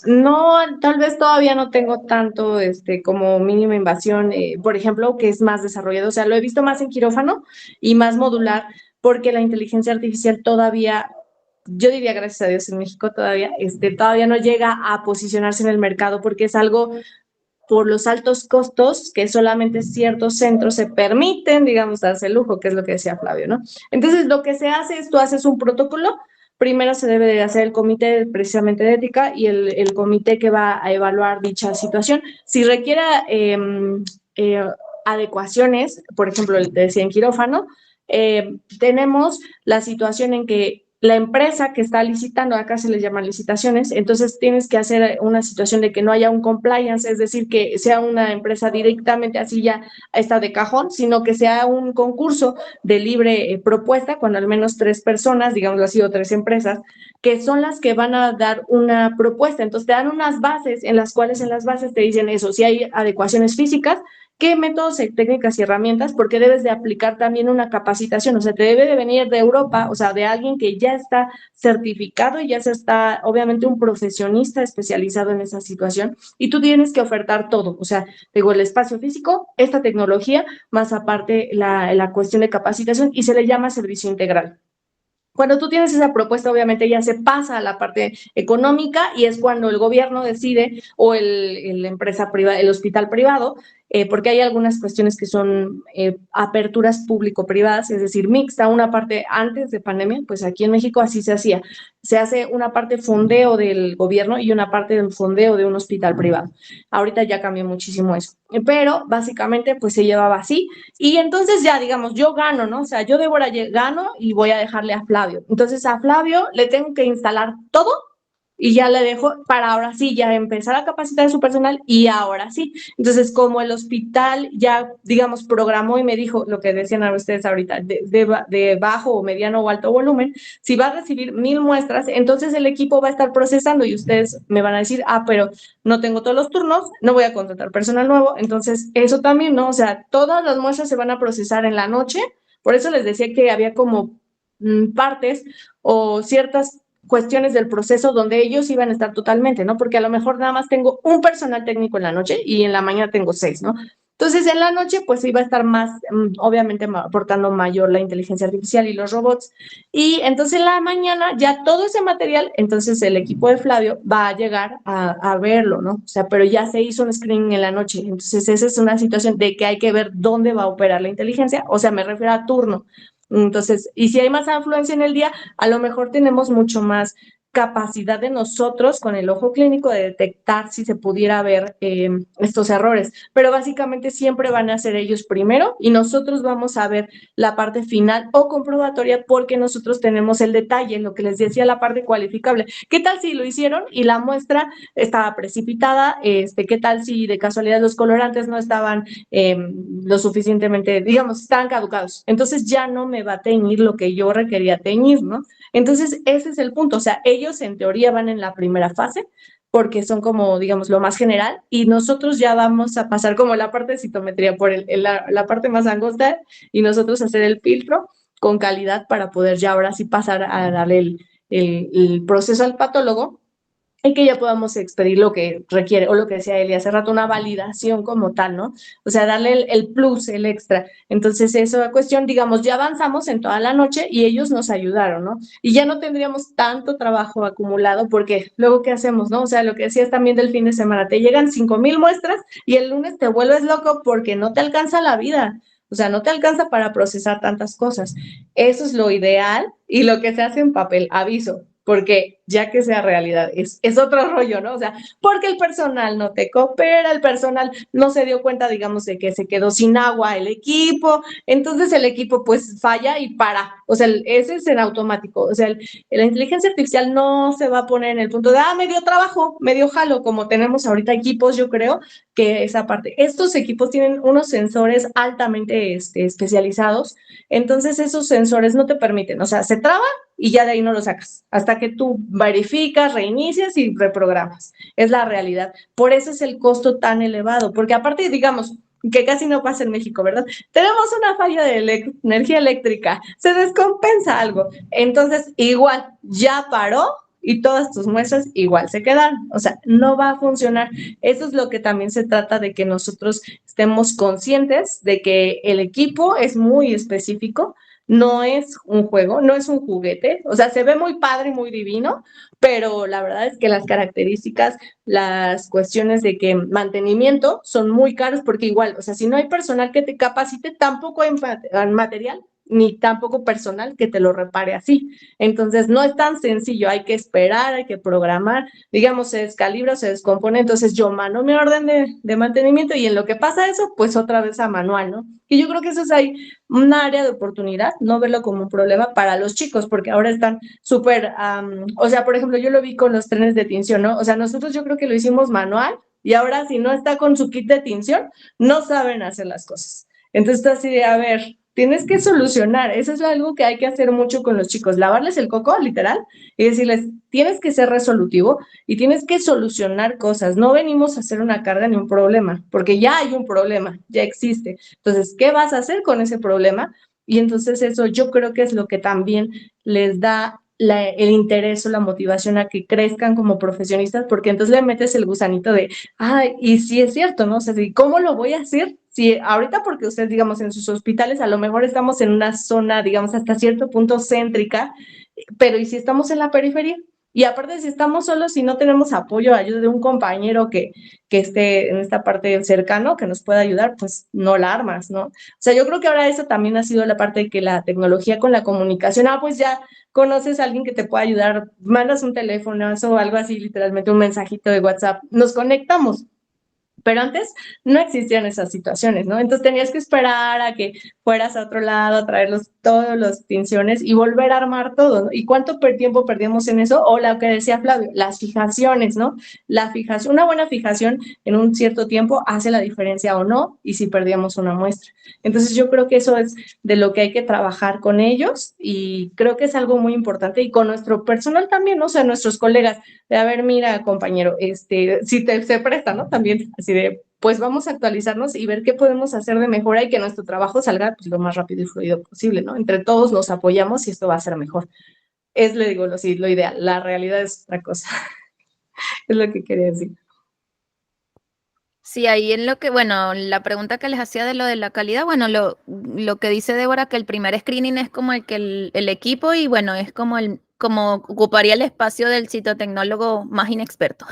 no, tal vez todavía no tengo tanto como mínima invasión, por ejemplo, que es más desarrollado. O sea, lo he visto más en quirófano y más modular, porque la inteligencia artificial todavía, yo diría gracias a Dios en México todavía, todavía no llega a posicionarse en el mercado porque es algo por los altos costos que solamente ciertos centros se permiten, digamos, darse el lujo, que es lo que decía Flavio, ¿no? Entonces, lo que se hace es, tú haces un protocolo, primero se debe de hacer el comité precisamente de ética y el comité que va a evaluar dicha situación. Si requiere eh, adecuaciones, por ejemplo, te decía en quirófano, tenemos la situación en que la empresa que está licitando, acá se les llaman licitaciones, entonces tienes que hacer una situación de que no haya un compliance, es decir, que sea una empresa directamente así ya está de cajón, sino que sea un concurso de libre propuesta con al menos 3 personas, digamos así, o 3 empresas, que son las que van a dar una propuesta. Entonces te dan unas bases en las cuales en las bases te dicen eso, si hay adecuaciones físicas, qué métodos, técnicas y herramientas, porque debes de aplicar también una capacitación, o sea, te debe de venir de Europa, o sea, de alguien que ya está certificado y ya se está, obviamente, un profesionista especializado en esa situación, y tú tienes que ofertar todo, o sea, digo, el espacio físico, esta tecnología, más aparte la cuestión de capacitación, y se le llama servicio integral. Cuando tú tienes esa propuesta, obviamente ya se pasa a la parte económica y es cuando el gobierno decide o la empresa privada, el hospital privado, porque hay algunas cuestiones que son aperturas público-privadas, es decir, mixta, una parte antes de pandemia, pues aquí en México así se hacía. Se hace una parte fondeo del gobierno y una parte del fondeo de un hospital privado. Ahorita ya cambió muchísimo eso, pero básicamente pues se llevaba así y entonces ya, digamos, yo gano, ¿no? O sea, yo Débora gano y voy a dejarle a Flavio. Entonces a Flavio le tengo que instalar todo y ya le dejo para ahora sí ya empezar a capacitar a su personal y ahora sí. Entonces, como el hospital ya, digamos, programó y me dijo lo que decían a ustedes ahorita, de bajo o mediano o alto volumen, si va a recibir 1000 muestras, entonces el equipo va a estar procesando y ustedes me van a decir, pero no tengo todos los turnos, no voy a contratar personal nuevo, entonces eso también, ¿no? O sea, todas las muestras se van a procesar en la noche, por eso les decía que había como partes o ciertas cuestiones del proceso donde ellos iban a estar totalmente, ¿no? Porque a lo mejor nada más tengo un personal técnico en la noche y en la mañana tengo 6, ¿no? Entonces, en la noche, pues iba a estar más, obviamente, aportando mayor la inteligencia artificial y los robots. Y entonces, en la mañana, ya todo ese material, entonces el equipo de Flavio va a llegar a verlo, ¿no? O sea, pero ya se hizo un screening en la noche. Entonces, esa es una situación de que hay que ver dónde va a operar la inteligencia. O sea, me refiero a turno. Entonces, y si hay más afluencia en el día, a lo mejor tenemos mucho más capacidad de nosotros con el ojo clínico de detectar si se pudiera ver estos errores, pero básicamente siempre van a ser ellos primero y nosotros vamos a ver la parte final o comprobatoria porque nosotros tenemos el detalle, lo que les decía, la parte cualificable. ¿Qué tal si lo hicieron y la muestra estaba precipitada? ¿Qué tal si de casualidad los colorantes no estaban lo suficientemente, digamos, estaban caducados? Entonces ya no me va a teñir lo que yo requería teñir, ¿no? Entonces, ese es el punto. O sea, ellos en teoría van en la primera fase porque son como, digamos, lo más general y nosotros ya vamos a pasar como la parte de citometría por la parte más angosta y nosotros hacer el filtro con calidad para poder ya ahora sí pasar a darle el proceso al patólogo y que ya podamos expedir lo que requiere, o lo que decía Eli hace rato, una validación como tal, ¿no? O sea, darle el plus, el extra. Entonces, esa cuestión, digamos, ya avanzamos en toda la noche y ellos nos ayudaron, ¿no? Y ya no tendríamos tanto trabajo acumulado porque luego, ¿qué hacemos, no? O sea, lo que decías también del fin de semana, te llegan 5000 muestras y el lunes te vuelves loco porque no te alcanza la vida. O sea, no te alcanza para procesar tantas cosas. Eso es lo ideal y lo que se hace en papel, aviso, porque ya que sea realidad, es otro rollo, ¿no? O sea, porque el personal no te coopera, el personal no se dio cuenta, digamos, de que se quedó sin agua el equipo, entonces el equipo pues falla y para, o sea, ese es en automático, o sea, la inteligencia artificial no se va a poner en el punto de, me dio trabajo, me dio jalo, como tenemos ahorita equipos, yo creo que esa parte, estos equipos tienen unos sensores altamente especializados, entonces esos sensores no te permiten, o sea, se traba y ya de ahí no lo sacas, hasta que tú verificas, reinicias y reprogramas. Es la realidad. Por eso es el costo tan elevado, porque aparte, digamos, que casi no pasa en México, ¿verdad? Tenemos una falla de energía eléctrica, se descompensa algo. Entonces, igual, ya paró y todas tus muestras igual se quedaron. O sea, no va a funcionar. Eso es lo que también se trata de que nosotros estemos conscientes de que el equipo es muy específico, no es un juego, no es un juguete, o sea, se ve muy padre, muy divino, pero la verdad es que las características, las cuestiones de que mantenimiento son muy caros porque igual, o sea, si no hay personal que te capacite, tampoco hay material ni tampoco personal que te lo repare así. Entonces, no es tan sencillo, hay que esperar, hay que programar, digamos, se descalibra, se descompone, entonces yo mando mi orden de mantenimiento y en lo que pasa eso, pues otra vez a manual, ¿no? Y yo creo que eso es ahí un área de oportunidad, no verlo como un problema para los chicos, porque ahora están súper, o sea, por ejemplo, yo lo vi con los trenes de tinción, ¿no? O sea, nosotros yo creo que lo hicimos manual y ahora si no está con su kit de tinción, no saben hacer las cosas. Entonces, tú así de, a ver, tienes que solucionar, eso es algo que hay que hacer mucho con los chicos, lavarles el coco, literal, y decirles, tienes que ser resolutivo y tienes que solucionar cosas, no venimos a hacer una carga ni un problema, porque ya hay un problema, ya existe. Entonces, ¿qué vas a hacer con ese problema? Y entonces eso yo creo que es lo que también les da el interés o la motivación a que crezcan como profesionistas, porque entonces le metes el gusanito de, ay, y sí es cierto, ¿no? O sea, ¿cómo lo voy a hacer? Si ahorita porque ustedes, digamos, en sus hospitales, a lo mejor estamos en una zona, digamos, hasta cierto punto céntrica, pero ¿y si estamos en la periferia? Y aparte, si estamos solos, si no tenemos apoyo, ayuda de un compañero que esté en esta parte cercano, que nos pueda ayudar, pues no la armas, ¿no? O sea, yo creo que ahora eso también ha sido la parte de que la tecnología con la comunicación, pues ya conoces a alguien que te pueda ayudar, mandas un teléfono o algo así, literalmente un mensajito de WhatsApp, nos conectamos. Pero antes no existían esas situaciones, ¿no? Entonces tenías que esperar a que fueras a otro lado, a traer todos los tinciones y volver a armar todo, ¿no? ¿Y cuánto tiempo perdíamos en eso? O lo que decía Flavio, las fijaciones, ¿no? La fijación, una buena fijación en un cierto tiempo hace la diferencia o no, y si perdíamos una muestra. Entonces yo creo que eso es de lo que hay que trabajar con ellos y creo que es algo muy importante y con nuestro personal también, ¿no? O sea, nuestros colegas, de a ver, mira, compañero, si se presta, ¿no? También, así de, pues vamos a actualizarnos y ver qué podemos hacer de mejora y que nuestro trabajo salga pues, lo más rápido y fluido posible, ¿no? Entre todos nos apoyamos y esto va a ser mejor. Le digo, lo ideal, la realidad es otra cosa. Es lo que quería decir. Sí, ahí en lo que, bueno, la pregunta que les hacía de lo de la calidad, bueno, lo que dice Débora, que el primer screening es como el que el equipo y bueno, es como ocuparía el espacio del citotecnólogo más inexperto,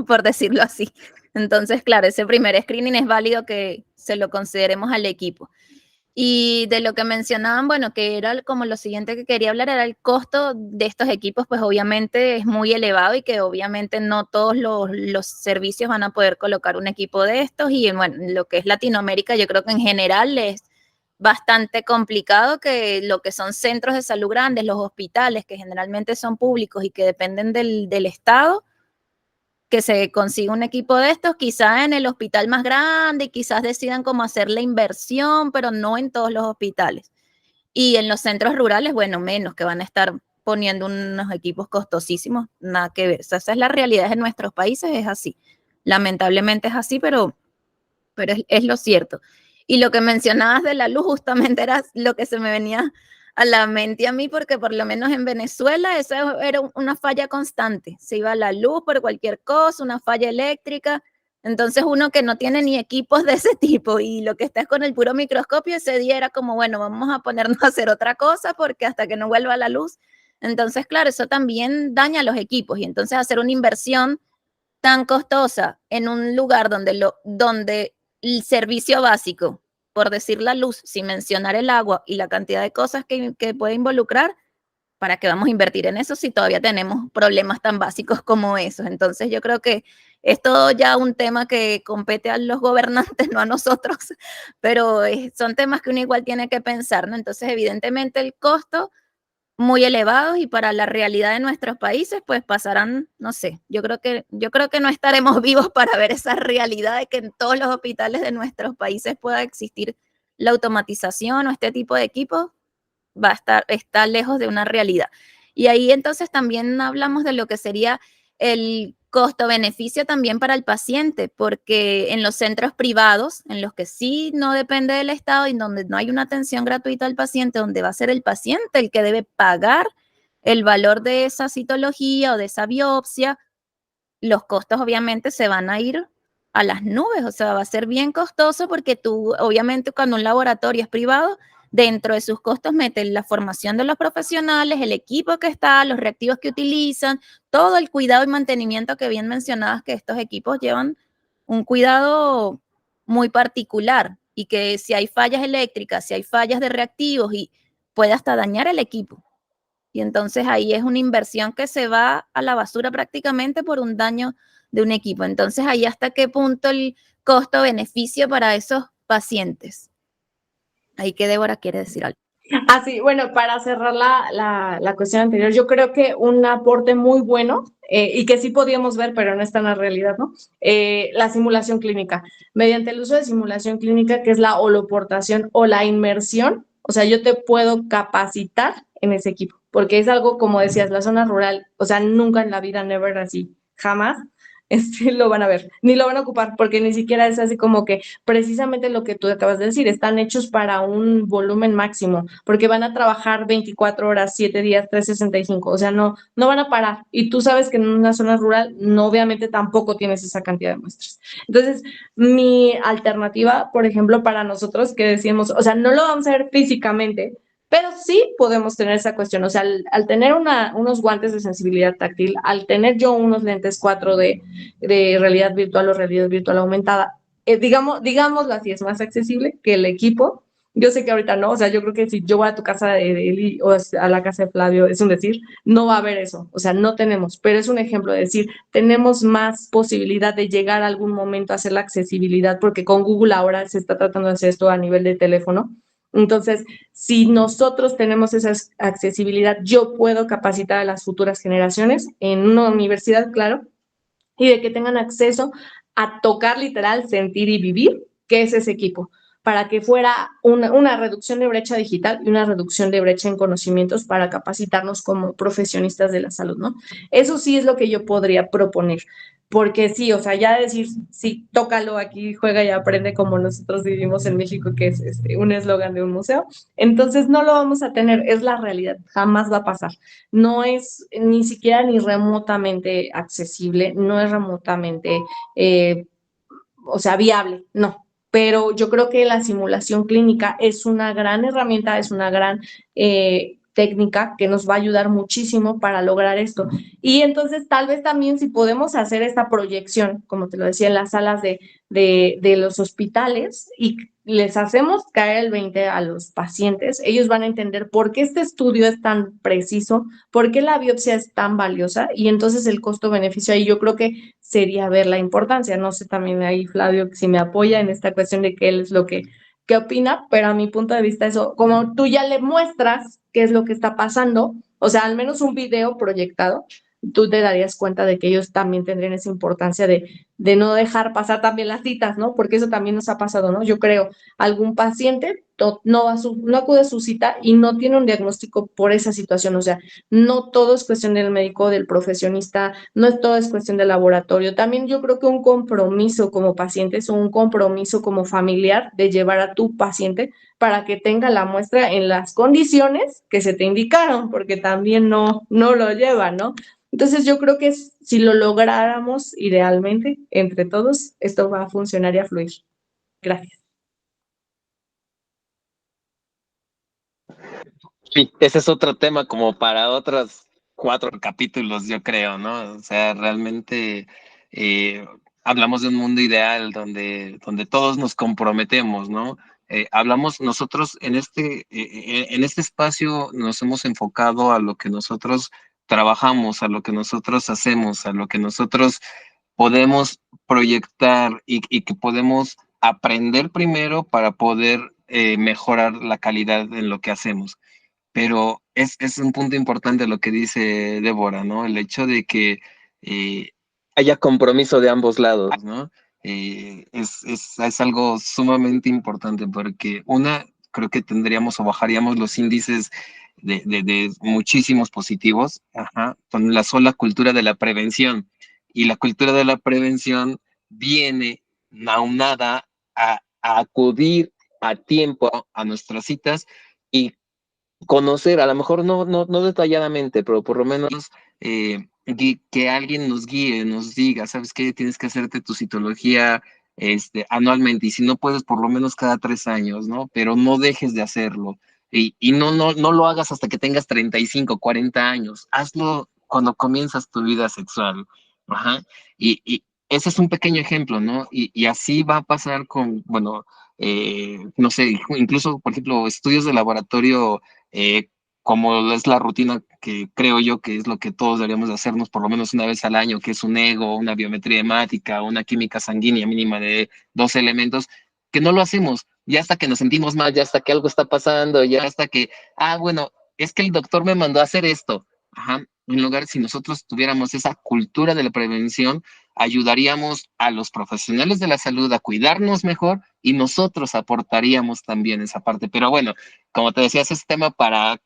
por decirlo así. Entonces, claro, ese primer screening es válido que se lo consideremos al equipo. Y de lo que mencionaban, bueno, que era como lo siguiente que quería hablar, era el costo de estos equipos, pues obviamente es muy elevado y que obviamente no todos los servicios van a poder colocar un equipo de estos. Y bueno, lo que es Latinoamérica, yo creo que en general es bastante complicado que lo que son centros de salud grandes, los hospitales, que generalmente son públicos y que dependen del Estado, que se consiga un equipo de estos, quizás en el hospital más grande, y quizás decidan cómo hacer la inversión, pero no en todos los hospitales. Y en los centros rurales, bueno, menos, que van a estar poniendo unos equipos costosísimos, nada que ver. O sea, esa es la realidad de nuestros países, es así. Lamentablemente es así, pero es lo cierto. Y lo que mencionabas de la luz justamente era lo que se me venía a la mente a mí, porque por lo menos en Venezuela esa era una falla constante. Se iba la luz por cualquier cosa, una falla eléctrica. Entonces uno que no tiene ni equipos de ese tipo y lo que está es con el puro microscopio, ese día era como, bueno, vamos a ponernos a hacer otra cosa porque hasta que no vuelva la luz. Entonces, claro, eso también daña los equipos y entonces hacer una inversión tan costosa en un lugar donde el servicio básico, por decir la luz, sin mencionar el agua y la cantidad de cosas que puede involucrar, ¿para qué vamos a invertir en eso si todavía tenemos problemas tan básicos como esos? Entonces yo creo que es todo ya un tema que compete a los gobernantes, no a nosotros, pero son temas que uno igual tiene que pensar, ¿no? Entonces evidentemente el costo muy elevados y para la realidad de nuestros países, pues pasarán, no sé, yo creo que no estaremos vivos para ver esa realidad de que en todos los hospitales de nuestros países pueda existir la automatización o este tipo de equipos, está lejos de una realidad. Y ahí entonces también hablamos de lo que sería costo-beneficio también para el paciente, porque en los centros privados, en los que sí no depende del Estado y donde no hay una atención gratuita al paciente, donde va a ser el paciente el que debe pagar el valor de esa citología o de esa biopsia, los costos obviamente se van a ir a las nubes, o sea, va a ser bien costoso porque tú, obviamente, cuando un laboratorio es privado, dentro de sus costos meten la formación de los profesionales, el equipo que está, los reactivos que utilizan, todo el cuidado y mantenimiento que bien mencionabas que estos equipos llevan un cuidado muy particular y que si hay fallas eléctricas, si hay fallas de reactivos y puede hasta dañar el equipo. Y entonces ahí es una inversión que se va a la basura prácticamente por un daño de un equipo. Entonces ahí hasta qué punto el costo-beneficio para esos pacientes. Ahí que Débora quiere decir algo. Así, bueno, para cerrar la cuestión anterior, yo creo que un aporte muy bueno y que sí podíamos ver, pero no está en la realidad, ¿no? La simulación clínica. Mediante el uso de simulación clínica, que es la holoportación o la inmersión, o sea, yo te puedo capacitar en ese equipo, porque es algo, como decías, la zona rural, o sea, nunca en la vida, never así, jamás lo van a ver, ni lo van a ocupar, porque ni siquiera es así como que precisamente lo que tú acabas de decir, están hechos para un volumen máximo, porque van a trabajar 24 horas, 7 días, 365, o sea, no van a parar. Y tú sabes que en una zona rural, no, obviamente tampoco tienes esa cantidad de muestras. Entonces, mi alternativa, por ejemplo, para nosotros que decimos, o sea, no lo vamos a ver físicamente, pero sí podemos tener esa cuestión, o sea, al tener unos guantes de sensibilidad táctil, al tener yo unos lentes 4D de realidad virtual o realidad virtual aumentada, digámoslo así, es más accesible que el equipo. Yo sé que ahorita no, o sea, yo creo que si yo voy a tu casa de Eli o a la casa de Flavio, es un decir, no va a haber eso, o sea, no tenemos, pero es un ejemplo de decir, tenemos más posibilidad de llegar a algún momento a hacer la accesibilidad, porque con Google ahora se está tratando de hacer esto a nivel de teléfono. Entonces, si nosotros tenemos esa accesibilidad, yo puedo capacitar a las futuras generaciones en una universidad, claro, y de que tengan acceso a tocar literal, sentir y vivir, que es ese equipo, para que fuera una reducción de brecha digital y una reducción de brecha en conocimientos para capacitarnos como profesionistas de la salud, ¿no? Eso sí es lo que yo podría proponer. Porque sí, o sea, ya decir, sí, tócalo aquí, juega y aprende como nosotros vivimos en México, que es un eslogan de un museo. Entonces no lo vamos a tener, es la realidad, jamás va a pasar. No es ni siquiera ni remotamente accesible, no es remotamente, o sea, viable, no. Pero yo creo que la simulación clínica es una gran herramienta, es una gran técnica que nos va a ayudar muchísimo para lograr esto. Y entonces tal vez también si podemos hacer esta proyección, como te lo decía, en las salas de los hospitales y les hacemos caer el 20 a los pacientes, ellos van a entender por qué este estudio es tan preciso, por qué la biopsia es tan valiosa y entonces el costo-beneficio ahí yo creo que sería ver la importancia. No sé también ahí, Flavio, si me apoya en esta cuestión de qué es lo que opina, pero a mi punto de vista eso, como tú ya le muestras qué es lo que está pasando, o sea, al menos un video proyectado, tú te darías cuenta de que ellos también tendrían esa importancia de no dejar pasar también las citas, ¿no? Porque eso también nos ha pasado, ¿no? Yo creo, algún paciente no acude a su cita y no tiene un diagnóstico por esa situación, o sea, no todo es cuestión del médico, del profesionista, no es todo es cuestión del laboratorio. También yo creo que un compromiso como pacientes o un compromiso como familiar de llevar a tu paciente para que tenga la muestra en las condiciones que se te indicaron, porque también no lo lleva, ¿no? Entonces yo creo que si lo lográramos idealmente entre todos, esto va a funcionar y a fluir. Gracias. Sí, ese es otro tema como para otros 4 capítulos, yo creo, ¿no? O sea, realmente hablamos de un mundo ideal donde todos nos comprometemos, ¿no? Hablamos nosotros en este espacio nos hemos enfocado a lo que nosotros trabajamos, a lo que nosotros hacemos, a lo que nosotros podemos proyectar y que podemos aprender primero para poder mejorar la calidad en lo que hacemos. Pero es un punto importante lo que dice Débora, ¿no? El hecho de que haya compromiso de ambos lados, ¿no? Es algo sumamente importante porque creo que tendríamos o bajaríamos los índices de muchísimos positivos, ajá, con la sola cultura de la prevención. Y la cultura de la prevención viene aunada a acudir a tiempo a nuestras citas y conocer, a lo mejor no detalladamente, pero por lo menos que alguien nos guíe, nos diga, ¿sabes qué? Tienes que hacerte tu citología anualmente, y si no puedes, por lo menos cada 3 años, ¿no? Pero no dejes de hacerlo. Y no lo hagas hasta que tengas 35, 40 años. Hazlo cuando comienzas tu vida sexual. Ajá. Y ese es un pequeño ejemplo, ¿no? Y así va a pasar con, bueno, no sé, incluso, por ejemplo, estudios de laboratorio, eh, como es la rutina que creo yo que es lo que todos deberíamos de hacernos por lo menos una vez al año, que es un ego, una biometría hemática, una química sanguínea mínima de 12 elementos, que no lo hacemos, ya hasta que nos sentimos mal, ya hasta que algo está pasando, ya hasta que, bueno, es que el doctor me mandó a hacer esto. Ajá. En lugar, si nosotros tuviéramos esa cultura de la prevención, ayudaríamos a los profesionales de la salud a cuidarnos mejor y nosotros aportaríamos también esa parte. Pero bueno, como te decía, ese es tema para,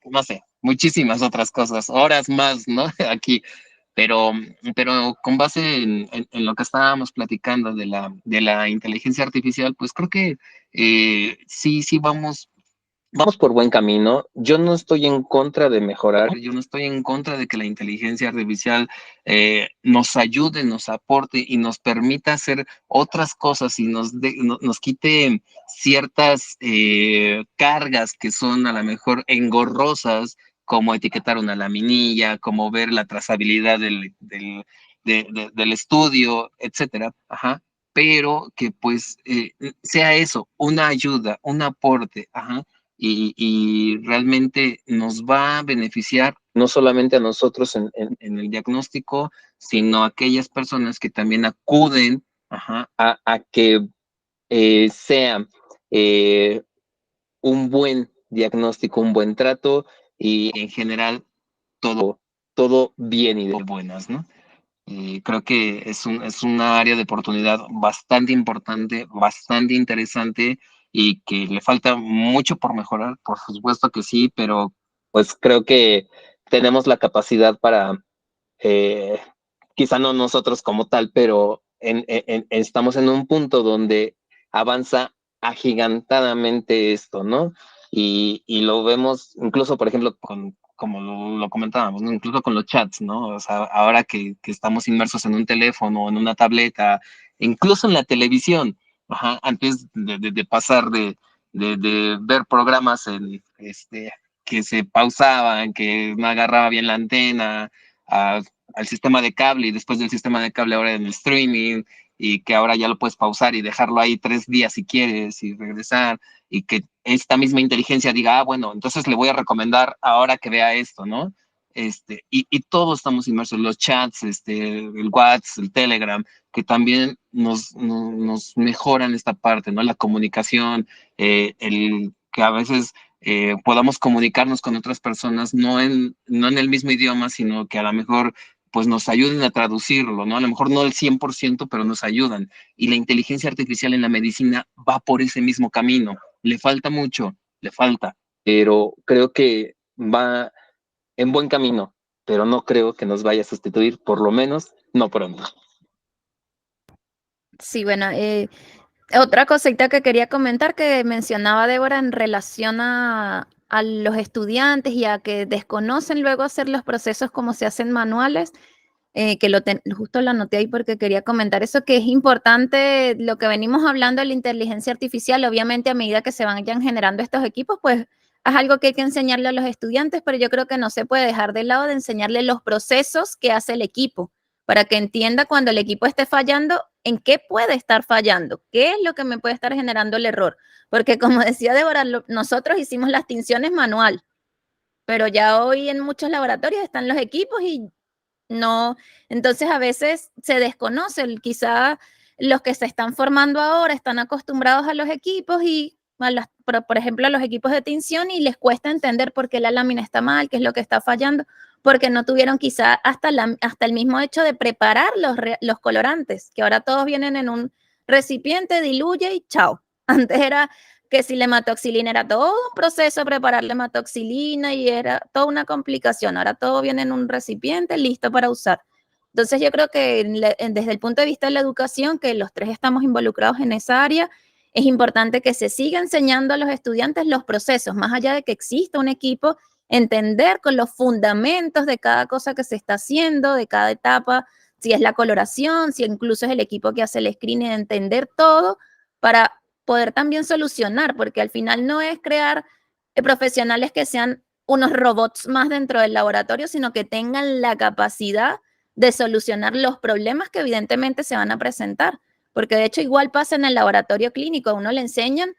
no sé, muchísimas otras cosas, horas más, ¿no? Aquí, pero, pero con base en lo que estábamos platicando de la inteligencia artificial, pues creo que sí vamos por buen camino. Yo no estoy en contra de mejorar, yo no estoy en contra de que la inteligencia artificial nos ayude, nos aporte y nos permita hacer otras cosas y nos quite ciertas cargas que son a lo mejor engorrosas, como etiquetar una laminilla, como ver la trazabilidad del estudio, etcétera. Ajá. Pero que pues sea eso, una ayuda, un aporte, ajá, y realmente nos va a beneficiar no solamente a nosotros en el diagnóstico, sino a aquellas personas que también acuden, ajá, a que sea un buen diagnóstico, un buen trato y en general todo bien y de buenas, ¿no? Y creo que es una área de oportunidad bastante importante, bastante interesante y que le falta mucho por mejorar, por supuesto que sí, pero pues creo que tenemos la capacidad para, eh, quizá no nosotros como tal, pero estamos en un punto donde avanza agigantadamente esto, ¿no? Y lo vemos incluso, por ejemplo, como lo comentábamos, ¿no? Incluso con los chats, ¿no? O sea, ahora que estamos inmersos en un teléfono, en una tableta, incluso en la televisión, ajá, antes de pasar de ver programas que se pausaban, que no agarraba bien la antena, a al sistema de cable y después del sistema de cable ahora en el streaming, y que ahora ya lo puedes pausar y dejarlo ahí 3 días si quieres y regresar, y que esta misma inteligencia diga, bueno, entonces le voy a recomendar ahora que vea esto, ¿no? Y todos estamos inmersos, los chats, el WhatsApp, el Telegram, que también nos mejoran esta parte, ¿no? La comunicación, el que a veces podamos comunicarnos con otras personas, no en el mismo idioma, sino que a lo mejor pues nos ayuden a traducirlo, ¿no? A lo mejor no el 100%, pero nos ayudan. Y la inteligencia artificial en la medicina va por ese mismo camino. Le falta mucho, le falta, pero creo que va en buen camino, pero no creo que nos vaya a sustituir, por lo menos no pronto. Sí, bueno, otra cosita que quería comentar que mencionaba Débora en relación a los estudiantes y a que desconocen luego hacer los procesos como se hacen manuales, que justo lo anoté ahí porque quería comentar eso, que es importante lo que venimos hablando de la inteligencia artificial. Obviamente a medida que se vayan generando estos equipos, pues es algo que hay que enseñarle a los estudiantes, pero yo creo que no se puede dejar de lado de enseñarle los procesos que hace el equipo para que entienda cuando el equipo esté fallando, en qué puede estar fallando, qué es lo que me puede estar generando el error. Porque como decía Débora, nosotros hicimos las tinciones manual, pero ya hoy en muchos laboratorios están los equipos y no, entonces a veces se desconoce, quizá los que se están formando ahora están acostumbrados a los equipos y por ejemplo, a los equipos de tinción y les cuesta entender por qué la lámina está mal, qué es lo que está fallando, porque no tuvieron quizá hasta el mismo hecho de preparar los colorantes, que ahora todos vienen en un recipiente, diluye y chao. Antes era que si la hematoxilina era todo un proceso preparar la hematoxilina y era toda una complicación. Ahora todo viene en un recipiente listo para usar. Entonces yo creo que desde el punto de vista de la educación, que los tres estamos involucrados en esa área, es importante que se siga enseñando a los estudiantes los procesos, más allá de que exista un equipo, entender con los fundamentos de cada cosa que se está haciendo, de cada etapa, si es la coloración, si incluso es el equipo que hace el screening, entender todo para poder también solucionar, porque al final no es crear profesionales que sean unos robots más dentro del laboratorio, sino que tengan la capacidad de solucionar los problemas que evidentemente se van a presentar. Porque de hecho igual pasa en el laboratorio clínico, a uno le enseñan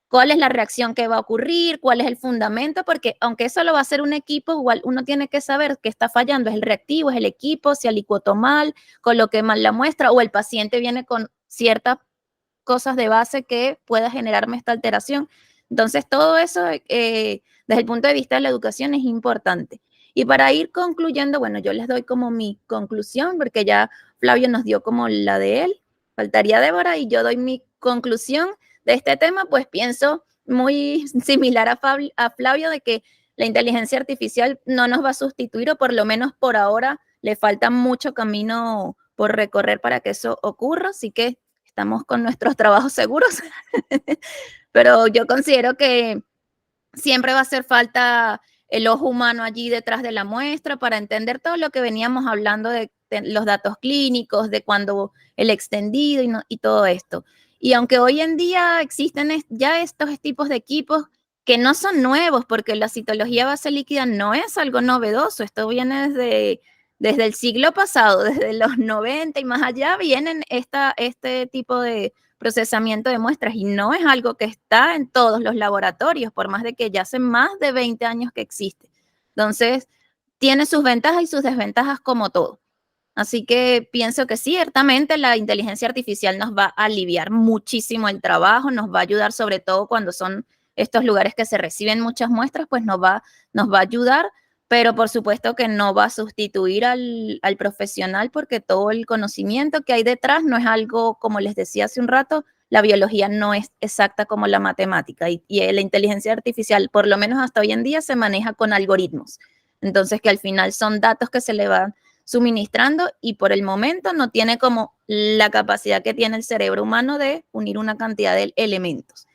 cuál es la reacción que va a ocurrir, cuál es el fundamento, porque aunque eso lo va a hacer un equipo, igual uno tiene que saber qué está fallando, es el reactivo, es el equipo, si alicuotó mal, coloqué mal la muestra, o el paciente viene con ciertas cosas de base que pueda generarme esta alteración. Entonces todo eso, desde el punto de vista de la educación, es importante. Y para ir concluyendo, bueno, yo les doy como mi conclusión, porque ya Flavio nos dio como la de él, faltaría Débora, y yo doy mi conclusión de este tema, pues pienso muy similar a Flavio, de que la inteligencia artificial no nos va a sustituir, o por lo menos por ahora le falta mucho camino por recorrer para que eso ocurra, así que estamos con nuestros trabajos seguros, pero yo considero que siempre va a hacer falta el ojo humano allí detrás de la muestra para entender todo lo que veníamos hablando de los datos clínicos, de cuando el extendido y todo esto. Y aunque hoy en día existen ya estos tipos de equipos que no son nuevos, porque la citología base líquida no es algo novedoso, esto viene desde el siglo pasado, desde los 90 y más allá, vienen este tipo de procesamiento de muestras y no es algo que está en todos los laboratorios, por más de que ya hace más de 20 años que existe. Entonces, tiene sus ventajas y sus desventajas como todo. Así que pienso que ciertamente la inteligencia artificial nos va a aliviar muchísimo el trabajo, nos va a ayudar sobre todo cuando son estos lugares que se reciben muchas muestras, pues nos va a ayudar, pero por supuesto que no va a sustituir al profesional porque todo el conocimiento que hay detrás no es algo, como les decía hace un rato, la biología no es exacta como la matemática y la inteligencia artificial, por lo menos hasta hoy en día, se maneja con algoritmos. Entonces, que al final son datos que se le van suministrando y por el momento no tiene como la capacidad que tiene el cerebro humano de unir una cantidad de elementos,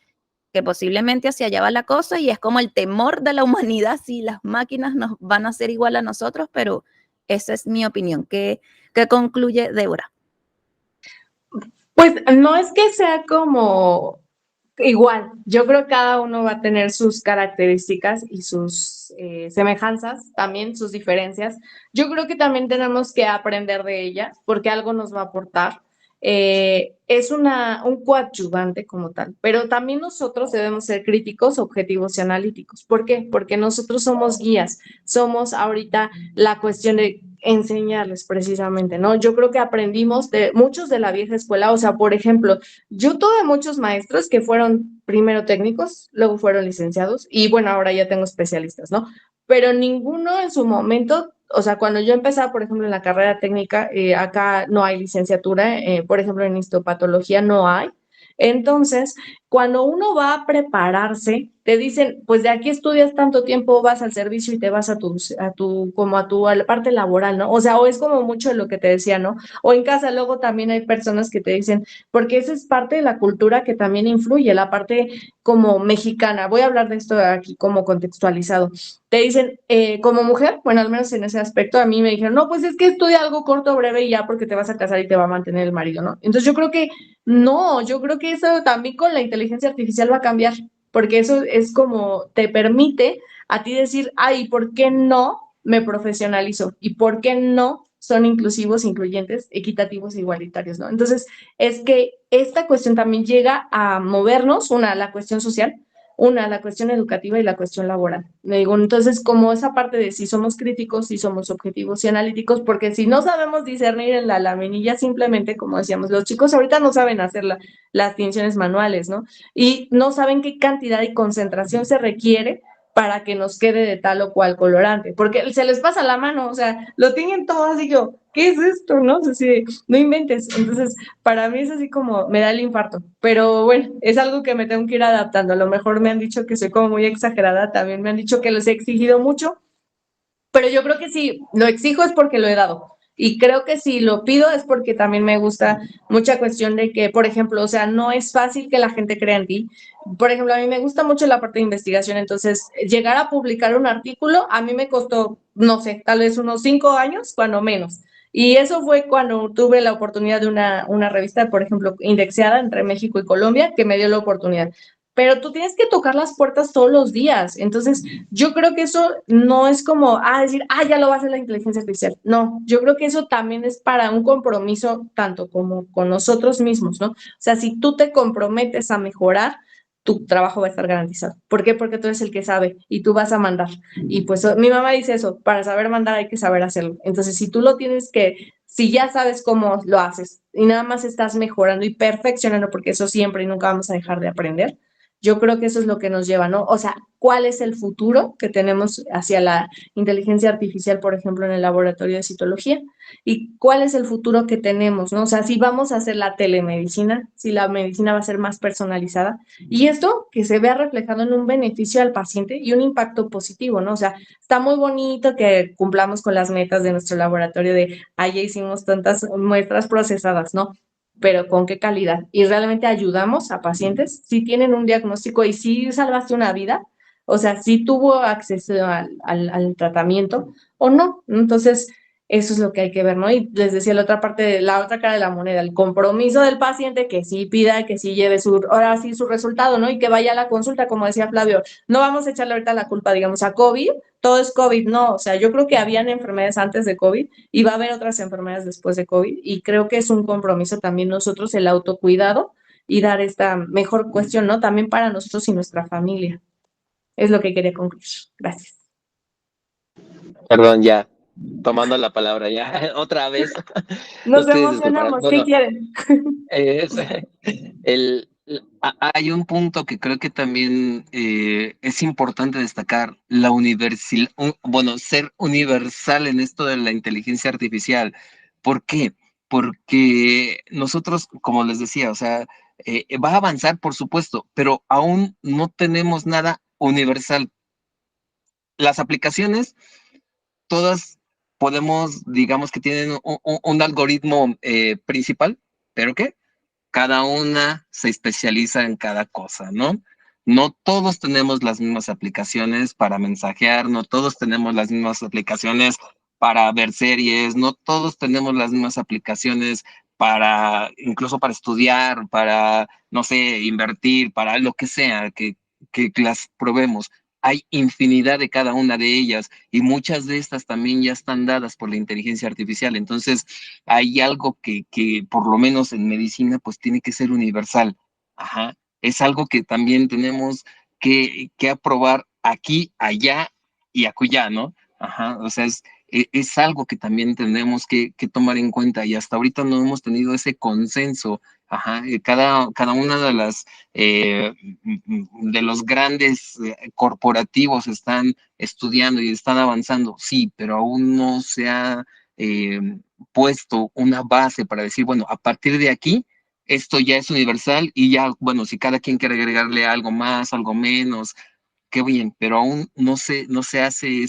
que posiblemente hacia allá va la cosa y es como el temor de la humanidad si las máquinas nos van a hacer igual a nosotros, pero esa es mi opinión. ¿Qué concluye Débora? Pues no es que sea como igual, yo creo que cada uno va a tener sus características y sus semejanzas, también sus diferencias. Yo creo que también tenemos que aprender de ellas porque algo nos va a aportar. Es un coadyuvante como tal, pero también nosotros debemos ser críticos, objetivos y analíticos. ¿Por qué? Porque nosotros somos guías, somos ahorita la cuestión de enseñarles precisamente, ¿no? Yo creo que aprendimos de muchos de la vieja escuela, o sea, por ejemplo, yo tuve muchos maestros que fueron primero técnicos, luego fueron licenciados y bueno, ahora ya tengo especialistas, ¿no? Pero ninguno en su momento, o sea, cuando yo empezaba, por ejemplo, en la carrera técnica, acá no hay licenciatura, por ejemplo, en histopatología no hay. Entonces, cuando uno va a prepararse, te dicen, pues de aquí estudias tanto tiempo, vas al servicio y te vas a la parte laboral, ¿no? O sea, o es como mucho de lo que te decía, ¿no? O en casa luego también hay personas que te dicen, porque esa es parte de la cultura que también influye, la parte como mexicana. Voy a hablar de esto aquí como contextualizado. Te dicen, como mujer, bueno, al menos en ese aspecto, a mí me dijeron, no, pues es que estudia algo corto, breve y ya porque te vas a casar y te va a mantener el marido, ¿no? Entonces yo creo que no, yo creo que eso también con la inteligencia artificial va a cambiar, porque eso es como te permite a ti decir, ay, ¿por qué no me profesionalizo? ¿Y por qué no son inclusivos, incluyentes, equitativos e igualitarios, ¿no? Entonces, es que esta cuestión también llega a movernos, la cuestión social, la cuestión educativa y la cuestión laboral. Le digo, entonces, como esa parte de si somos críticos, si somos objetivos y analíticos, porque si no sabemos discernir en la laminilla, simplemente, como decíamos, los chicos ahorita no saben hacer las tinciones manuales, ¿no? Y no saben qué cantidad y concentración se requiere para que nos quede de tal o cual colorante, porque se les pasa la mano, o sea, lo tienen todo así yo, ¿qué es esto? No, o sea, sí, no inventes. Entonces, para mí es así como me da el infarto, pero bueno, es algo que me tengo que ir adaptando. A lo mejor me han dicho que soy como muy exagerada, también me han dicho que les he exigido mucho, pero yo creo que sí, lo exijo es porque lo he dado. Y creo que si lo pido es porque también me gusta mucha cuestión de que, por ejemplo, o sea, no es fácil que la gente crea en ti. Por ejemplo, a mí me gusta mucho la parte de investigación, entonces llegar a publicar un artículo a mí me costó, no sé, tal vez unos 5 años, cuando menos. Y eso fue cuando tuve la oportunidad de una revista, por ejemplo, indexada entre México y Colombia, que me dio la oportunidad. Pero tú tienes que tocar las puertas todos los días. Entonces, yo creo que eso no es como, decir, ya lo va a hacer la inteligencia artificial. No, yo creo que eso también es para un compromiso tanto como con nosotros mismos, ¿no? O sea, si tú te comprometes a mejorar, tu trabajo va a estar garantizado. ¿Por qué? Porque tú eres el que sabe y tú vas a mandar. Y pues mi mamá dice eso, para saber mandar hay que saber hacerlo. Entonces, si tú lo tienes si ya sabes cómo lo haces y nada más estás mejorando y perfeccionando, porque eso siempre y nunca vamos a dejar de aprender, yo creo que eso es lo que nos lleva, ¿no? O sea, ¿cuál es el futuro que tenemos hacia la inteligencia artificial, por ejemplo, en el laboratorio de citología? ¿Y cuál es el futuro que tenemos, ¿no? O sea, si vamos a hacer la telemedicina, si la medicina va a ser más personalizada, y esto que se vea reflejado en un beneficio al paciente y un impacto positivo, ¿no? O sea, está muy bonito que cumplamos con las metas de nuestro laboratorio ya hicimos tantas muestras procesadas, ¿no? Pero ¿con qué calidad? ¿Y realmente ayudamos a pacientes? Si tienen un diagnóstico y si salvaste una vida, o sea, si tuvo acceso al tratamiento o no. Entonces, eso es lo que hay que ver, ¿no? Y les decía la otra parte, la otra cara de la moneda, el compromiso del paciente que sí pida, que sí lleve ahora sí su resultado, ¿no? Y que vaya a la consulta, como decía Flavio. No vamos a echarle ahorita la culpa, digamos, a COVID, todo es COVID, no. O sea, yo creo que habían enfermedades antes de COVID y va a haber otras enfermedades después de COVID. Y creo que es un compromiso también nosotros el autocuidado y dar esta mejor cuestión, ¿no? También para nosotros y nuestra familia. Es lo que quería concluir. Gracias. Perdón, ya, tomando la palabra, ya, otra vez. Nos Ustedes disculparán. emocionamos. ¿Qué quieren? Es, hay un punto que creo que también es importante destacar, ser universal en esto de la inteligencia artificial. ¿Por qué? Porque nosotros, como les decía, o sea, va a avanzar, por supuesto, pero aún no tenemos nada universal. Las aplicaciones, todas podemos, digamos que tienen un algoritmo principal, pero ¿qué? Cada una se especializa en cada cosa, ¿no? No todos tenemos las mismas aplicaciones para mensajear, no todos tenemos las mismas aplicaciones para ver series, no todos tenemos las mismas aplicaciones incluso para estudiar, para, no sé, invertir, para lo que sea, que las probemos. Hay infinidad de cada una de ellas y muchas de estas también ya están dadas por la inteligencia artificial. Entonces, hay algo que por lo menos en medicina pues tiene que ser universal. Ajá. Es algo que también tenemos que aprobar aquí, allá y acullá, ¿no? Ajá. O sea, es algo que también tenemos que tomar en cuenta y hasta ahorita no hemos tenido ese consenso. Ajá. Cada una de los grandes corporativos están estudiando y están avanzando, sí, pero aún no se ha puesto una base para decir, bueno, a partir de aquí, esto ya es universal y ya, bueno, si cada quien quiere agregarle algo más, algo menos, qué bien, pero aún no se hace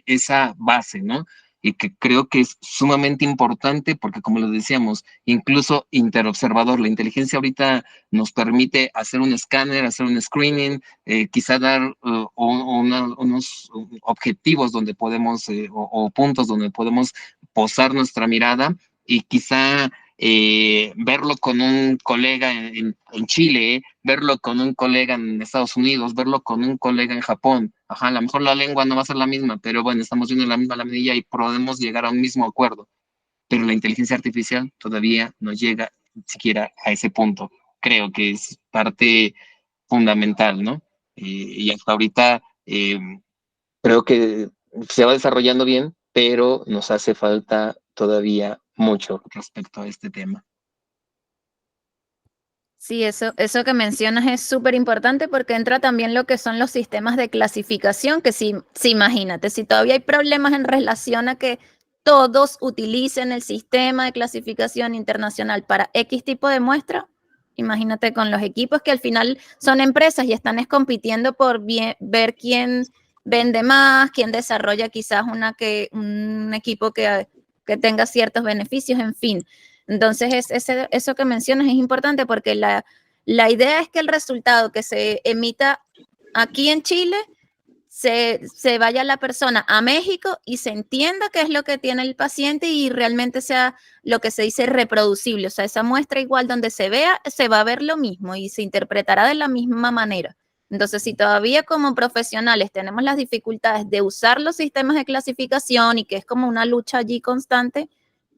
esa base, ¿no? Y que creo que es sumamente importante porque, como lo decíamos, incluso interobservador, la inteligencia ahorita nos permite hacer un escáner, hacer un screening, quizá dar unos objetivos donde podemos, o puntos donde podemos posar nuestra mirada y quizá verlo con un colega en Chile, verlo con un colega en Estados Unidos, verlo con un colega en Japón. Ajá, a lo mejor la lengua no va a ser la misma, pero bueno, estamos viendo la misma laminilla y podemos llegar a un mismo acuerdo. Pero la inteligencia artificial todavía no llega siquiera a ese punto. Creo que es parte fundamental, ¿no? Y hasta ahorita creo que se va desarrollando bien, pero nos hace falta todavía mucho respecto a este tema. Sí, eso que mencionas es súper importante porque entra también lo que son los sistemas de clasificación, que sí, imagínate, si todavía hay problemas en relación a que todos utilicen el sistema de clasificación internacional para X tipo de muestra, imagínate con los equipos que al final son empresas y están compitiendo por ver quién vende más, quién desarrolla quizás un equipo que que tenga ciertos beneficios, en fin. Entonces, eso que mencionas es importante porque la idea es que el resultado que se emita aquí en Chile se vaya la persona a México y se entienda qué es lo que tiene el paciente y realmente sea lo que se dice reproducible. O sea, esa muestra igual donde se vea, se va a ver lo mismo y se interpretará de la misma manera. Entonces, si todavía como profesionales tenemos las dificultades de usar los sistemas de clasificación y que es como una lucha allí constante,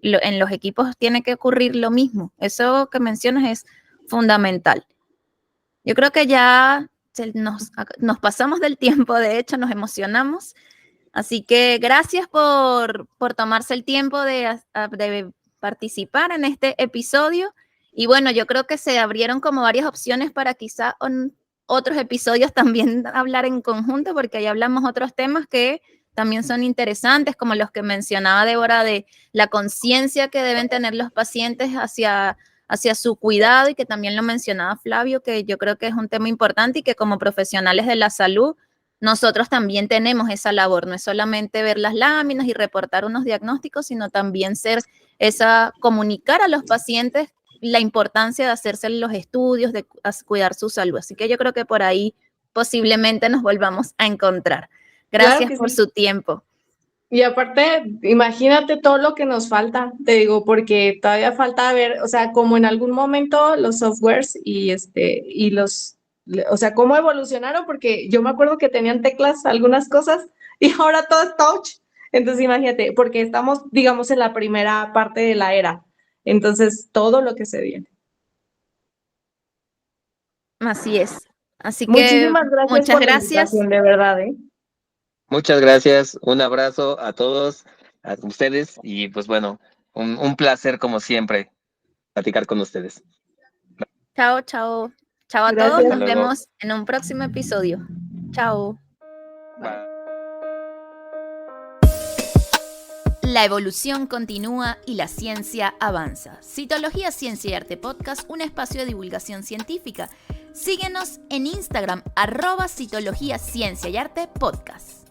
en los equipos tiene que ocurrir lo mismo. Eso que mencionas es fundamental. Yo creo que ya nos pasamos del tiempo, de hecho, nos emocionamos. Así que gracias por tomarse el tiempo de participar en este episodio. Y bueno, yo creo que se abrieron como varias opciones para quizá otros episodios también hablar en conjunto, porque ahí hablamos otros temas que también son interesantes, como los que mencionaba Débora, de la conciencia que deben tener los pacientes hacia su cuidado, y que también lo mencionaba Flavio, que yo creo que es un tema importante y que como profesionales de la salud nosotros también tenemos esa labor. No es solamente ver las láminas y reportar unos diagnósticos, sino también comunicar a los pacientes la importancia de hacerse los estudios, de cuidar su salud. Así que yo creo que por ahí posiblemente nos volvamos a encontrar. Gracias por su tiempo. Y aparte, imagínate todo lo que nos falta, te digo, porque todavía falta ver, o sea, como en algún momento los softwares y o sea, cómo evolucionaron, porque yo me acuerdo que tenían teclas algunas cosas y ahora todo es touch. Entonces, imagínate, porque estamos, digamos, en la primera parte de la era. Entonces, todo lo que se viene. Así es. Así que Muchísimas gracias muchas por la gracias. invitación, de verdad, ¿eh? Muchas gracias, un abrazo a todos, a ustedes, y pues bueno, un placer como siempre platicar con ustedes. Chao, chao. Chao a Gracias. todos, nos Hasta luego. vemos en un próximo episodio. Chao. Bye. La evolución continúa y la ciencia avanza. Citología, Ciencia y Arte Podcast, un espacio de divulgación científica. Síguenos en Instagram, @Citología, Ciencia y Arte Podcast.